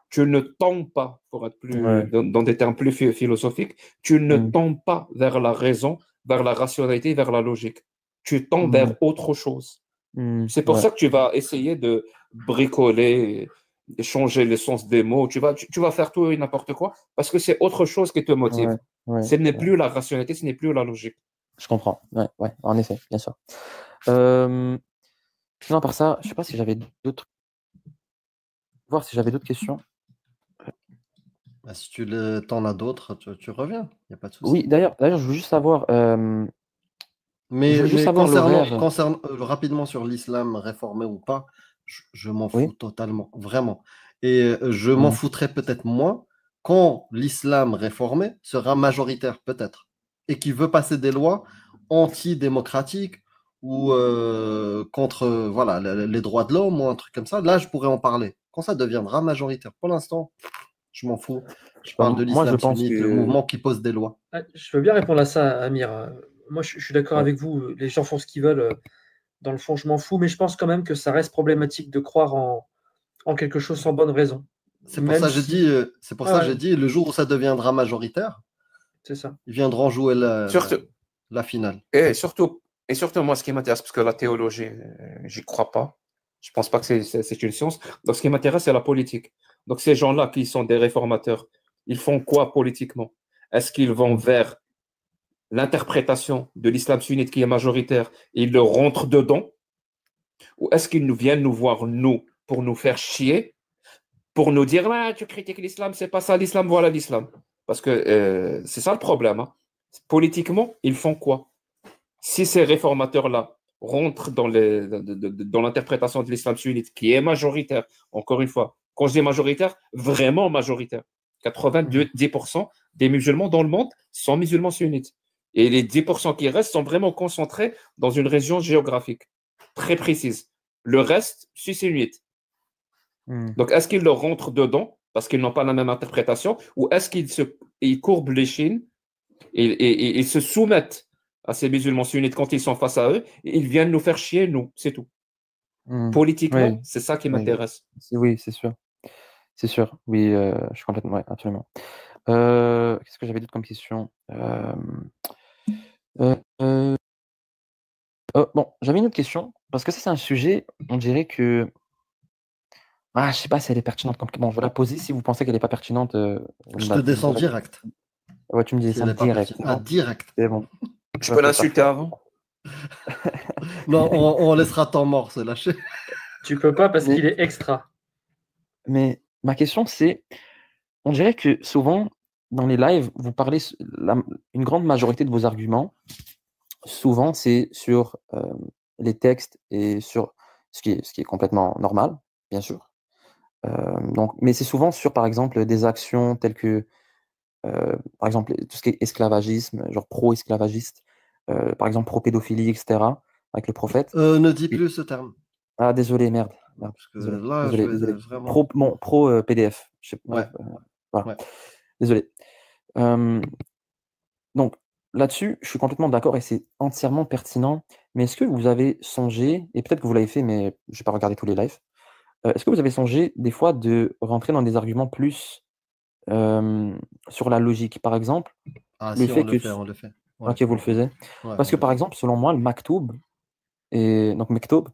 tu ne tombes pas, pour être plus dans des termes plus philosophiques, tu ne tombes pas vers la raison, vers la rationalité, vers la logique. Tu tombes vers autre chose. C'est pour ça que tu vas essayer de bricoler, changer le sens des mots. Tu vas faire tout et n'importe quoi parce que c'est autre chose qui te motive. Ce n'est plus la rationalité, ce n'est plus la logique.
Je comprends. Ouais, en effet, bien sûr. Sinon, par ça, je ne sais pas si j'avais d'autres. Voir si j'avais d'autres questions.
Si tu t'en as d'autres, tu reviens. Il n'y a pas de souci.
Oui, d'ailleurs, je veux juste savoir.
Mais concernant rapidement sur l'islam réformé ou pas, je m'en fous totalement, vraiment. Et je m'en foutrais peut-être moins quand l'islam réformé sera majoritaire, peut-être, et qui veut passer des lois antidémocratiques ou contre voilà, les droits de l'homme ou un truc comme ça. Là, je pourrais en parler. Quand ça deviendra majoritaire. Pour l'instant, je m'en fous. Je parle de l'islam sunnite, le mouvement qui pose des lois.
Je veux bien répondre à ça, Amir. Moi, je suis d'accord avec vous. Les gens font ce qu'ils veulent. Dans le fond, je m'en fous, mais je pense quand même que ça reste problématique de croire en quelque chose sans bonne raison.
C'est pour ça que j'ai dit, le jour où ça deviendra majoritaire,
c'est ça.
Ils viendront jouer la finale.
Et surtout, moi, ce qui m'intéresse, parce que la théologie, j'y crois pas. Je pense pas que c'est une science. Donc, ce qui m'intéresse, c'est la politique. Donc, ces gens-là qui sont des réformateurs, ils font quoi politiquement? Est-ce qu'ils vont vers l'interprétation de l'islam sunnite qui est majoritaire et ils le rentrent dedans? Ou est-ce qu'ils viennent nous voir, nous, pour nous faire chier, pour nous dire, tu critiques l'islam, c'est pas ça l'islam, voilà l'islam. Parce que c'est ça le problème. Hein. Politiquement, ils font quoi? Si ces réformateurs-là rentrent dans l'interprétation de l'islam sunnite, qui est majoritaire, encore une fois, quand je dis majoritaire, vraiment majoritaire, 90% des musulmans dans le monde sont musulmans sunnites. Et les 10% qui restent sont vraiment concentrés dans une région géographique très précise. Le reste, c'est sunnite. Donc, est-ce qu'ils leur rentrent dedans parce qu'ils n'ont pas la même interprétation ou est-ce qu'ils courbent les chines et ils se soumettent à ces musulmans sunnites quand ils sont face à eux et ils viennent nous faire chier, nous, c'est tout. Politiquement, c'est ça qui m'intéresse.
Oui, c'est sûr. C'est sûr. Oui, je suis complètement... Oui, absolument. Qu'est-ce que j'avais d'autre comme question? Bon, j'avais une autre question parce que ça, c'est un sujet, on dirait que... je sais pas si elle est pertinente. Bon, je vais la poser. Si vous pensez qu'elle n'est pas pertinente...
je te descends direct.
Ouais, tu me dis ça direct.
Direct.
C'est bon.
Je peux l'insulter avant?
Non, on laissera temps mort se lâcher.
Tu peux pas parce qu'il est extra.
Mais ma question, c'est, on dirait que souvent, dans les lives, vous parlez, une grande majorité de vos arguments, souvent, c'est sur les textes et sur ce qui est complètement normal, bien sûr. Mais c'est souvent sur, par exemple, des actions telles que, par exemple, tout ce qui est esclavagisme, genre pro-esclavagiste, par exemple, pro-pédophilie, etc., avec le prophète.
Ne dis plus ce terme.
Ah, désolé, merde.
Parce que
désolé,
là,
désolé.
Vraiment...
Pro PDF.
Voilà.
Désolé. Donc, là-dessus, je suis complètement d'accord et c'est entièrement pertinent. Mais est-ce que vous avez songé, et peut-être que vous l'avez fait, mais je n'ai pas regardé tous les lives, est-ce que vous avez songé des fois de rentrer dans des arguments plus sur la logique? Par exemple,
on le fait.
Ouais. Ok, vous le faisiez. Parce que par exemple, selon moi, le maktoub, donc mektoub,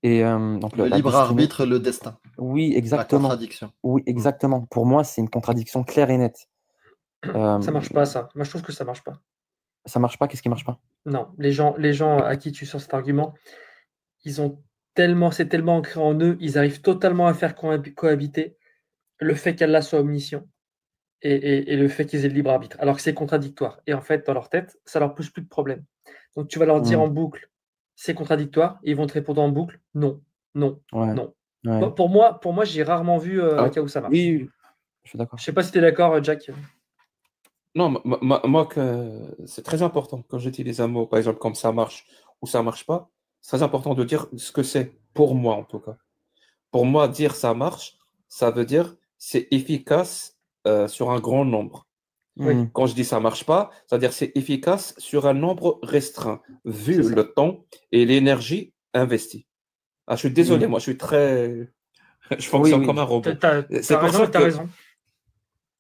et donc
le libre arbitre, le destin.
Oui, exactement.
La contradiction.
Oui, exactement. Pour moi, c'est une contradiction claire et nette.
Ça marche pas, ça. Moi, je trouve que ça marche pas.
Ça marche pas? Qu'est-ce qui marche pas?
Non, les gens à qui tu sors cet argument, c'est tellement ancré en eux, ils arrivent totalement à faire cohabiter le fait qu'Allah soit omniscient et le fait qu'ils aient le libre arbitre, alors que c'est contradictoire. Et en fait, dans leur tête, ça leur pose plus de problème. Donc tu vas leur dire en boucle, c'est contradictoire, et ils vont te répondre en boucle, non, non, non.
Ouais.
Pour moi j'ai rarement vu cas où ça marche.
Oui, je suis d'accord.
Je sais pas si tu es d'accord, Jack.
Non, moi, c'est très important quand j'utilise un mot, par exemple, comme ça marche ou ça marche pas, c'est très important de dire ce que c'est, pour moi en tout cas. Pour moi, dire ça marche, ça veut dire c'est efficace sur un grand nombre.
Oui.
Quand je dis ça marche pas, c'est-à-dire c'est efficace sur un nombre restreint, vu le temps et l'énergie investie. Ah, je suis désolé, moi, je suis très. Je fonctionne comme un robot.
C'est pour ça que tu as raison.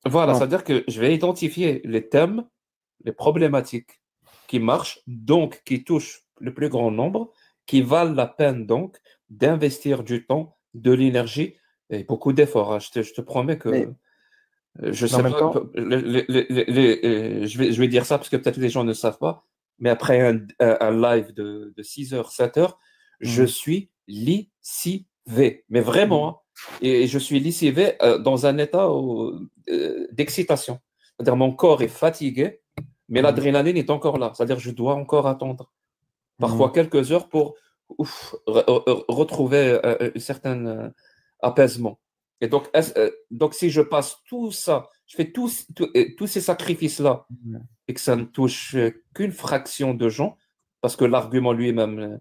Voilà, c'est-à-dire que je vais identifier les thèmes, les problématiques qui marchent, donc qui touchent le plus grand nombre, qui valent la peine donc d'investir du temps, de l'énergie et beaucoup d'efforts. Hein. Je te promets que je sais pas, je vais dire ça parce que peut-être les gens ne savent pas, mais après un live de 6 heures, 7 heures, je suis lessivé, mais vraiment, hein. Et je suis lessivé dans un état d'excitation. C'est-à-dire mon corps est fatigué, mais l'adrénaline est encore là. C'est-à-dire je dois encore attendre parfois quelques heures pour retrouver un certain apaisement. Et donc, si je passe tout ça, je fais tous ces sacrifices-là et que ça ne touche qu'une fraction de gens, parce que l'argument lui-même,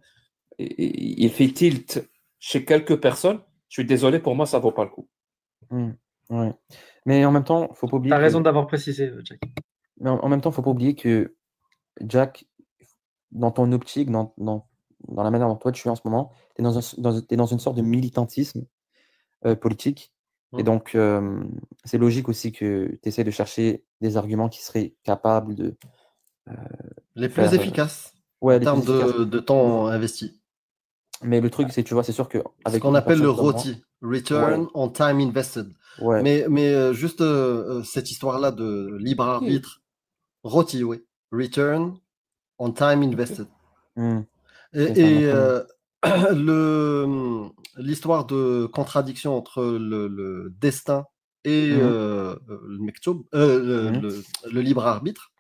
il fait tilt chez quelques personnes, je suis désolé, pour moi, ça ne vaut pas le coup.
Ouais. Mais en même temps, il ne faut pas oublier.
Tu as raison d'avoir précisé, Jack.
Mais en même temps, il ne faut pas oublier que, Jack, dans ton optique, dans la manière dont toi tu es en ce moment, tu es dans une sorte de militantisme politique. Et donc, c'est logique aussi que tu essaies de chercher des arguments qui seraient capables de.
Les plus efficaces en termes de temps investi.
Mais le truc, c'est, tu vois, c'est sûr que.
Ce qu'on appelle le ROTI, Return on Time Invested.
Ouais.
Mais juste cette histoire-là de libre arbitre, ROTI, oui. Return on Time Invested. Et l'histoire de contradiction entre le destin et le libre arbitre,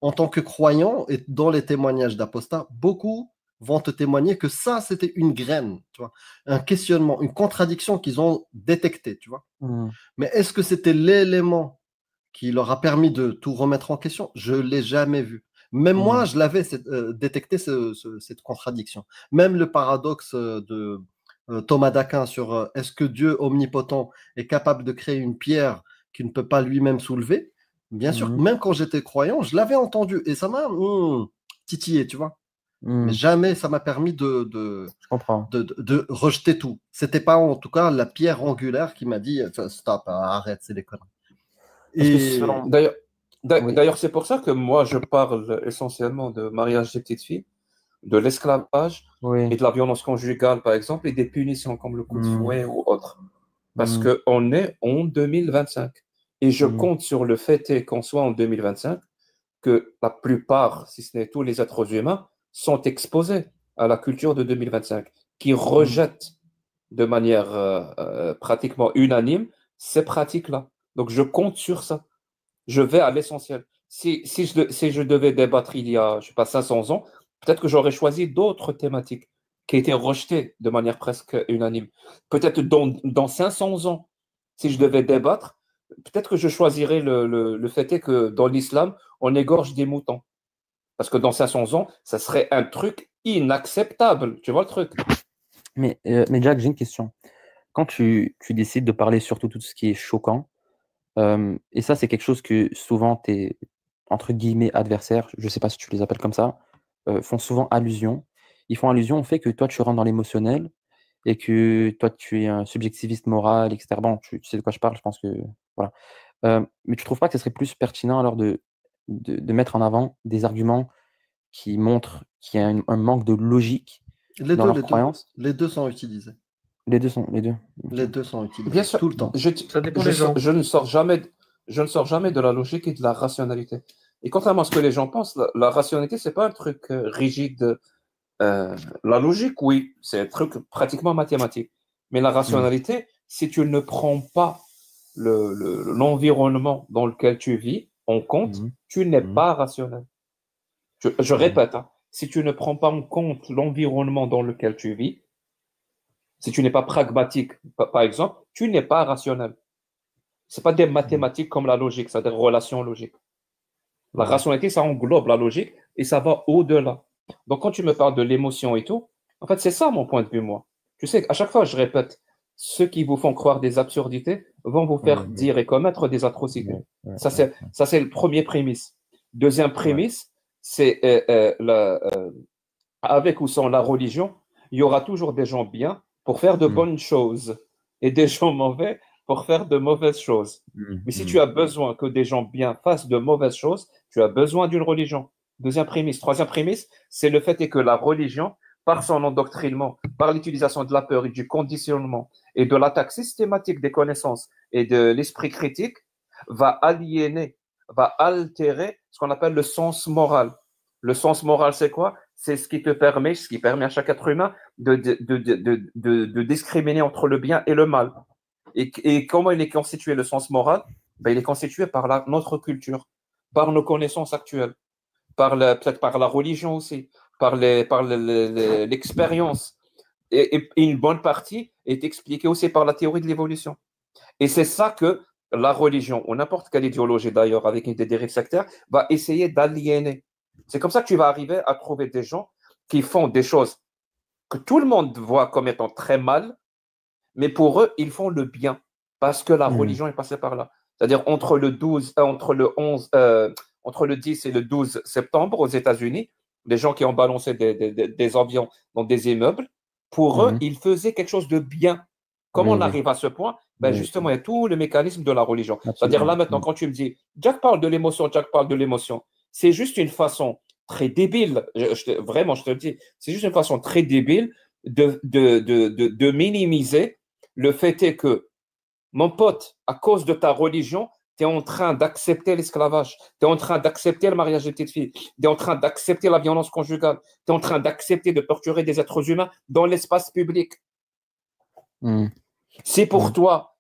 en tant que croyant et dans les témoignages d'apostats, beaucoup vont te témoigner que ça, c'était une graine, tu vois, un questionnement, une contradiction qu'ils ont détectée, tu vois. Mais est-ce que c'était l'élément qui leur a permis de tout remettre en question? Je ne l'ai jamais vu. Même moi, je l'avais détecté, cette contradiction. Même le paradoxe de Thomas d'Aquin sur est-ce que Dieu omnipotent est capable de créer une pierre qui ne peut pas lui-même soulever? Bien sûr, même quand j'étais croyant, je l'avais entendu et ça m'a titillé, tu vois. Mais jamais ça m'a permis de rejeter tout. C'était pas en tout cas la pierre angulaire qui m'a dit stop, arrête, c'est des conneries.
D'ailleurs, c'est pour ça que moi, je parle essentiellement de mariage des petites filles, de l'esclavage et de la violence conjugale, par exemple, et des punitions comme le coup de fouet ou autre. Parce qu'on est en 2025. Et je compte sur le fait qu'on soit en 2025, que la plupart, si ce n'est tous les êtres humains, sont exposés à la culture de 2025, qui rejette de manière pratiquement unanime ces pratiques-là. Donc, je compte sur ça. Je vais à l'essentiel. Si je devais débattre il y a, je sais pas, 500 ans, peut-être que j'aurais choisi d'autres thématiques qui étaient rejetées de manière presque unanime. Peut-être dans 500 ans, si je devais débattre, peut-être que je choisirais le fait est que dans l'islam, on égorge des moutons. Parce que dans 500 ans, ça serait un truc inacceptable. Tu vois le truc?
Mais Jack, j'ai une question. Quand tu décides de parler surtout tout ce qui est choquant, et ça, c'est quelque chose que souvent tes, entre guillemets, adversaires, je ne sais pas si tu les appelles comme ça, font souvent allusion. Ils font allusion au fait que toi, tu rentres dans l'émotionnel et que toi, tu es un subjectiviste moral, etc. Bon, tu sais de quoi je parle, je pense que. Voilà. Mais tu ne trouves pas que ce serait plus pertinent alors de mettre en avant des arguments qui montrent qu'il y a un manque de logique dans leurs croyances?
Les deux sont utilisés.
Les deux sont
utilisés.
Bien sûr,
tout le temps.
Ça dépend des gens.
Je ne sors jamais de la logique et de la rationalité. Et contrairement à ce que les gens pensent, la rationalité, c'est pas un truc rigide. La logique, oui, c'est un truc pratiquement mathématique. Mais la rationalité, si tu ne prends pas l'environnement dans lequel tu vis en compte, tu n'es pas rationnel. Je répète, hein, si tu ne prends pas en compte l'environnement dans lequel tu vis, si tu n'es pas pragmatique, par exemple, tu n'es pas rationnel. Ce n'est pas des mathématiques comme la logique, c'est-à-dire relation logique. La rationalité, ça englobe la logique et ça va au-delà. Donc, quand tu me parles de l'émotion et tout, en fait, c'est ça mon point de vue, moi. Tu sais, à chaque fois, je répète, ceux qui vous font croire des absurdités vont vous faire dire et commettre des atrocités. Ça, c'est le premier prémisse. Deuxième prémisse, c'est avec ou sans la religion, il y aura toujours des gens bien pour faire de bonnes choses et des gens mauvais pour faire de mauvaises choses. Mais si tu as besoin que des gens bien fassent de mauvaises choses, tu as besoin d'une religion. Deuxième prémisse. Troisième prémisse, c'est le fait que la religion, par son endoctrinement, par l'utilisation de la peur et du conditionnement et de l'attaque systématique des connaissances et de l'esprit critique, va aliéner, va altérer ce qu'on appelle le sens moral. Le sens moral, c'est quoi? C'est ce qui permet à chaque être humain de discriminer entre le bien et le mal. Et comment il est constitué le sens moral? Ben, il est constitué par notre culture, par nos connaissances actuelles, peut-être par la religion aussi, par l'expérience. Et une bonne partie est expliquée aussi par la théorie de l'évolution. Et c'est ça que la religion, ou n'importe quelle idéologie d'ailleurs, avec des dérives sectaires, va essayer d'aliéner. C'est comme ça que tu vas arriver à trouver des gens qui font des choses que tout le monde voit comme étant très mal, mais pour eux, ils font le bien parce que la religion est passée par là. C'est-à-dire entre le 10 et le 12 septembre aux États-Unis, les gens qui ont balancé des avions dans des immeubles, pour eux, ils faisaient quelque chose de bien. Comment on arrive à ce point? Ben justement, il y a tout le mécanisme de la religion. C'est-à-dire là maintenant, quand tu me dis, Jack parle de l'émotion, c'est juste une façon très débile, vraiment, je te le dis, c'est juste une façon très débile de minimiser le fait est que, mon pote, à cause de ta religion, tu es en train d'accepter l'esclavage, tu es en train d'accepter le mariage des petites filles, tu es en train d'accepter la violence conjugale, tu es en train d'accepter de torturer des êtres humains dans l'espace public. Si pour toi,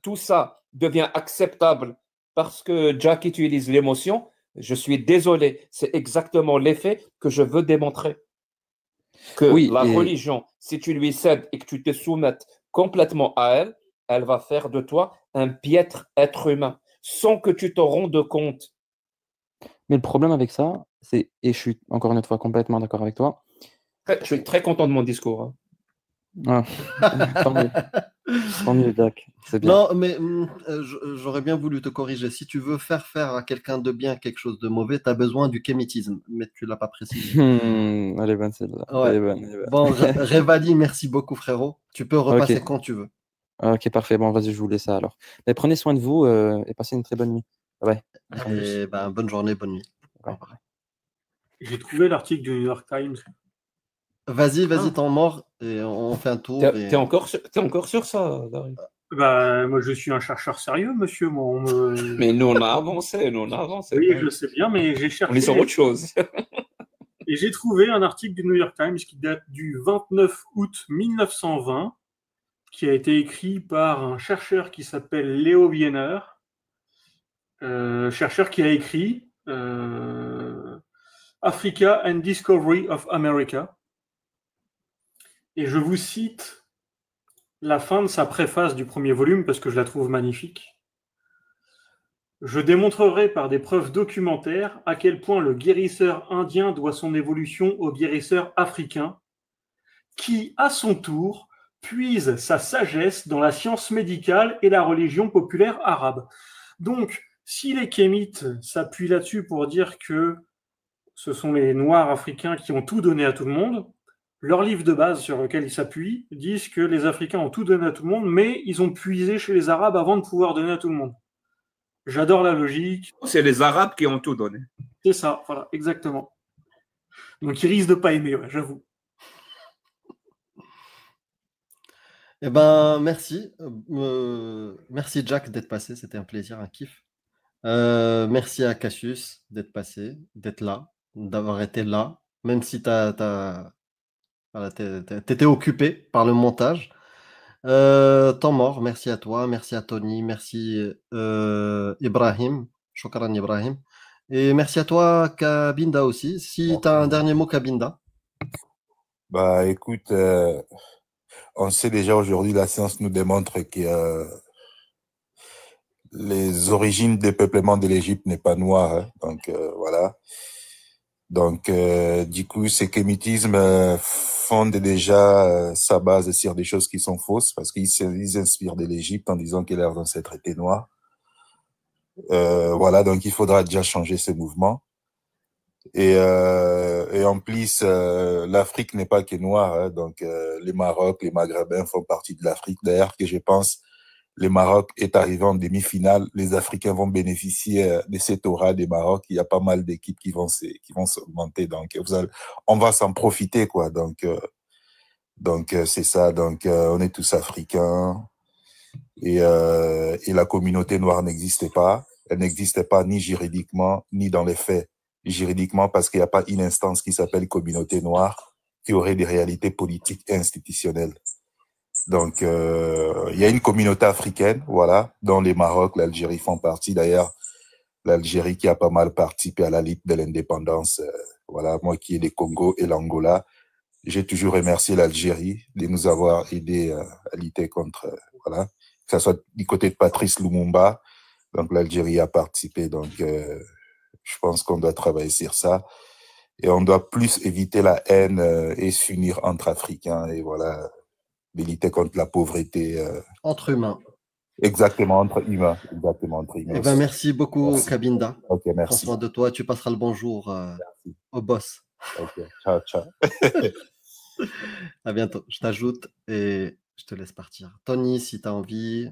tout ça devient acceptable parce que Jack utilise l'émotion, je suis désolé, c'est exactement l'effet que je veux démontrer. Que la religion, si tu lui cèdes et que tu te soumettes complètement à elle, elle va faire de toi un piètre être humain, sans que tu te rendes compte.
Mais le problème avec ça, c'est, et je suis encore une fois complètement d'accord avec toi.
Je suis très content de mon discours. Hein.
Ah, tant mieux, Jack. C'est bien.
Non, mais j'aurais bien voulu te corriger. Si tu veux faire à quelqu'un de bien quelque chose de mauvais, tu as besoin du kémitisme, mais tu ne l'as pas précisé.
Elle est bonne celle-là.
Ouais.
Elle est bonne.
Bon, Revali, merci beaucoup, frérot. Tu peux repasser quand tu veux.
Ok, parfait. Bon, vas-y, je vous laisse ça alors. Mais prenez soin de vous et passez une très bonne nuit. Ouais.
Et bonne journée, bonne nuit.
Ouais.
J'ai trouvé l'article du New York Times.
Vas-y, t'en mords et on fait un tour.
T'es encore sur ça, Dario?
Moi, je suis un chercheur sérieux, monsieur.
Mais nous, on a avancé.
Oui, je sais bien, mais j'ai cherché.
On est sur autre chose.
Et j'ai trouvé un article du New York Times qui date du 29 août 1920, qui a été écrit par un chercheur qui s'appelle Leo Wiener, chercheur qui a écrit Africa and Discovery of America. Et je vous cite la fin de sa préface du premier volume parce que je la trouve magnifique. Je démontrerai par des preuves documentaires à quel point le guérisseur indien doit son évolution au guérisseur africain, qui, à son tour, puise sa sagesse dans la science médicale et la religion populaire arabe. Donc, si les kémites s'appuient là-dessus pour dire que ce sont les Noirs africains qui ont tout donné à tout le monde, leur livre de base sur lequel ils s'appuient disent que les Africains ont tout donné à tout le monde, mais ils ont puisé chez les Arabes avant de pouvoir donner à tout le monde. J'adore la logique.
C'est les Arabes qui ont tout donné.
C'est ça, voilà, exactement. Donc ils risquent de ne pas aimer, ouais, j'avoue.
Eh ben, merci. Merci Jack d'être passé, c'était un plaisir, un kiff. Merci à Cassius d'être passé, d'être là, d'avoir été là, même si t'étais occupé par le montage. Temps mort, merci à toi, merci à Tony, merci Ibrahim, Shukran Ibrahim. Et merci à toi, Kabinda aussi. Si tu as un dernier mot, Kabinda.
Bah écoute, on sait déjà aujourd'hui, la science nous démontre que les origines des peuplements de l'Égypte n'est pas noire. Hein. Donc, voilà. Donc, du coup, ce kémitisme fonde déjà sa base sur des choses qui sont fausses parce qu'ils inspirent de l'Égypte en disant que leurs ancêtres étaient noirs. Voilà, donc il faudra déjà changer ce mouvement. Et en plus, l'Afrique n'est pas que noire. Hein, donc, les Maroc, les Maghrébins font partie de l'Afrique. D'ailleurs, que je pense, le Maroc est arrivé en demi-finale. Les Africains vont bénéficier de cette aura des Maroc. Il y a pas mal d'équipes qui vont s'augmenter. Donc, on va s'en profiter, quoi. Donc, c'est ça. Donc, on est tous africains. Et la communauté noire n'existe pas. Elle n'existe pas ni juridiquement, ni dans les faits. Juridiquement, parce qu'il n'y a pas une instance qui s'appelle communauté noire qui aurait des réalités politiques et institutionnelles. Donc, il y a une communauté africaine, voilà, dont les Maroc, l'Algérie font partie. D'ailleurs, l'Algérie qui a pas mal participé à la lutte de l'indépendance. Voilà, moi qui ai des Congo et l'Angola, j'ai toujours remercié l'Algérie de nous avoir aidés à lutter contre, voilà, que ce soit du côté de Patrice Lumumba. Donc, l'Algérie a participé. Donc, je pense qu'on doit travailler sur ça. Et on doit plus éviter la haine et s'unir entre Africains. Et voilà, de lutter contre la pauvreté.
Entre humains.
Exactement, entre humains. Exactement, entre humains.
Eh ben, merci beaucoup, merci. Kabinda.
Ok, merci.
Prends soin de toi. Tu passeras le bonjour au boss.
Ok, ciao, ciao.
À bientôt. Je t'ajoute et je te laisse partir. Tony, si tu as envie.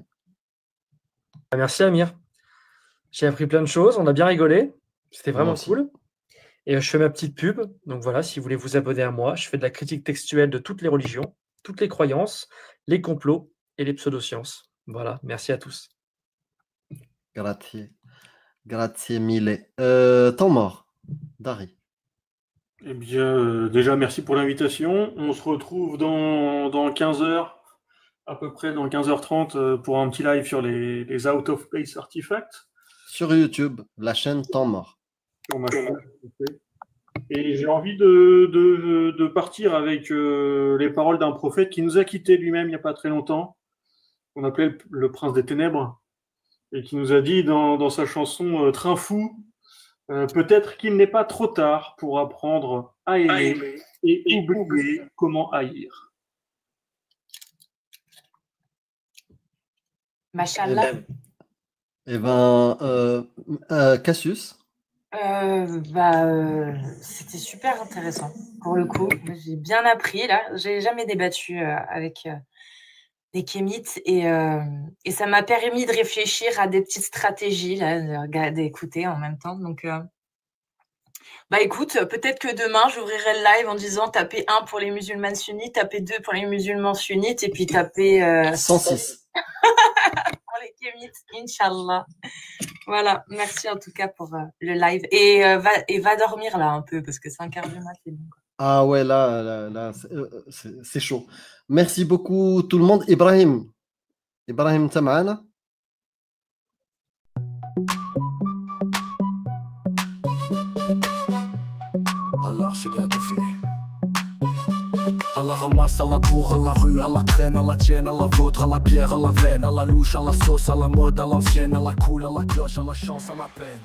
Merci, Amir. J'ai appris plein de choses. On a bien rigolé. C'était vraiment cool. Et je fais ma petite pub. Donc voilà, si vous voulez vous abonner à moi, je fais de la critique textuelle de toutes les religions, toutes les croyances, les complots et les pseudosciences. Voilà, merci à tous.
Grazie. Grazie mille. Temps mort, Dari.
Eh bien, déjà, merci pour l'invitation. On se retrouve dans 15 heures, à peu près dans 15h30, pour un petit live sur les out of place artifacts.
Sur YouTube, la chaîne Temps mort.
Sur ma chaîne. Et j'ai envie de partir avec les paroles d'un prophète qui nous a quittés lui-même il n'y a pas très longtemps, qu'on appelait le prince des ténèbres, et qui nous a dit dans sa chanson Train fou, peut-être qu'il n'est pas trop tard pour apprendre à aimer et oublier comment haïr.
Machallah.
Eh ben, Cassius.
C'était super intéressant pour le coup. J'ai bien appris là. J'ai jamais débattu avec des kémites et ça m'a permis de réfléchir à des petites stratégies là, d'écouter en même temps. Donc, écoute, peut-être que demain j'ouvrirai le live en disant tapez 1 pour les musulmanes sunnites, tapez 2 pour les musulmans sunnites et puis tapez
106.
pour les kémites, Inch'Allah. Voilà, merci en tout cas pour le live. Et va dormir là un peu, parce que 5h du matin, c'est bon.
Ah ouais, là c'est chaud. Merci beaucoup tout le monde. Ibrahim, t'es معنا? Allah, je suis Allah ramasse à la tour, à la rue, à la traîne, à la tienne, à la vôtre, à la bière, à la veine, à la louche, à la sauce, à la mode, à l'ancienne, à la cool, à la cloche, à la chance, à la peine.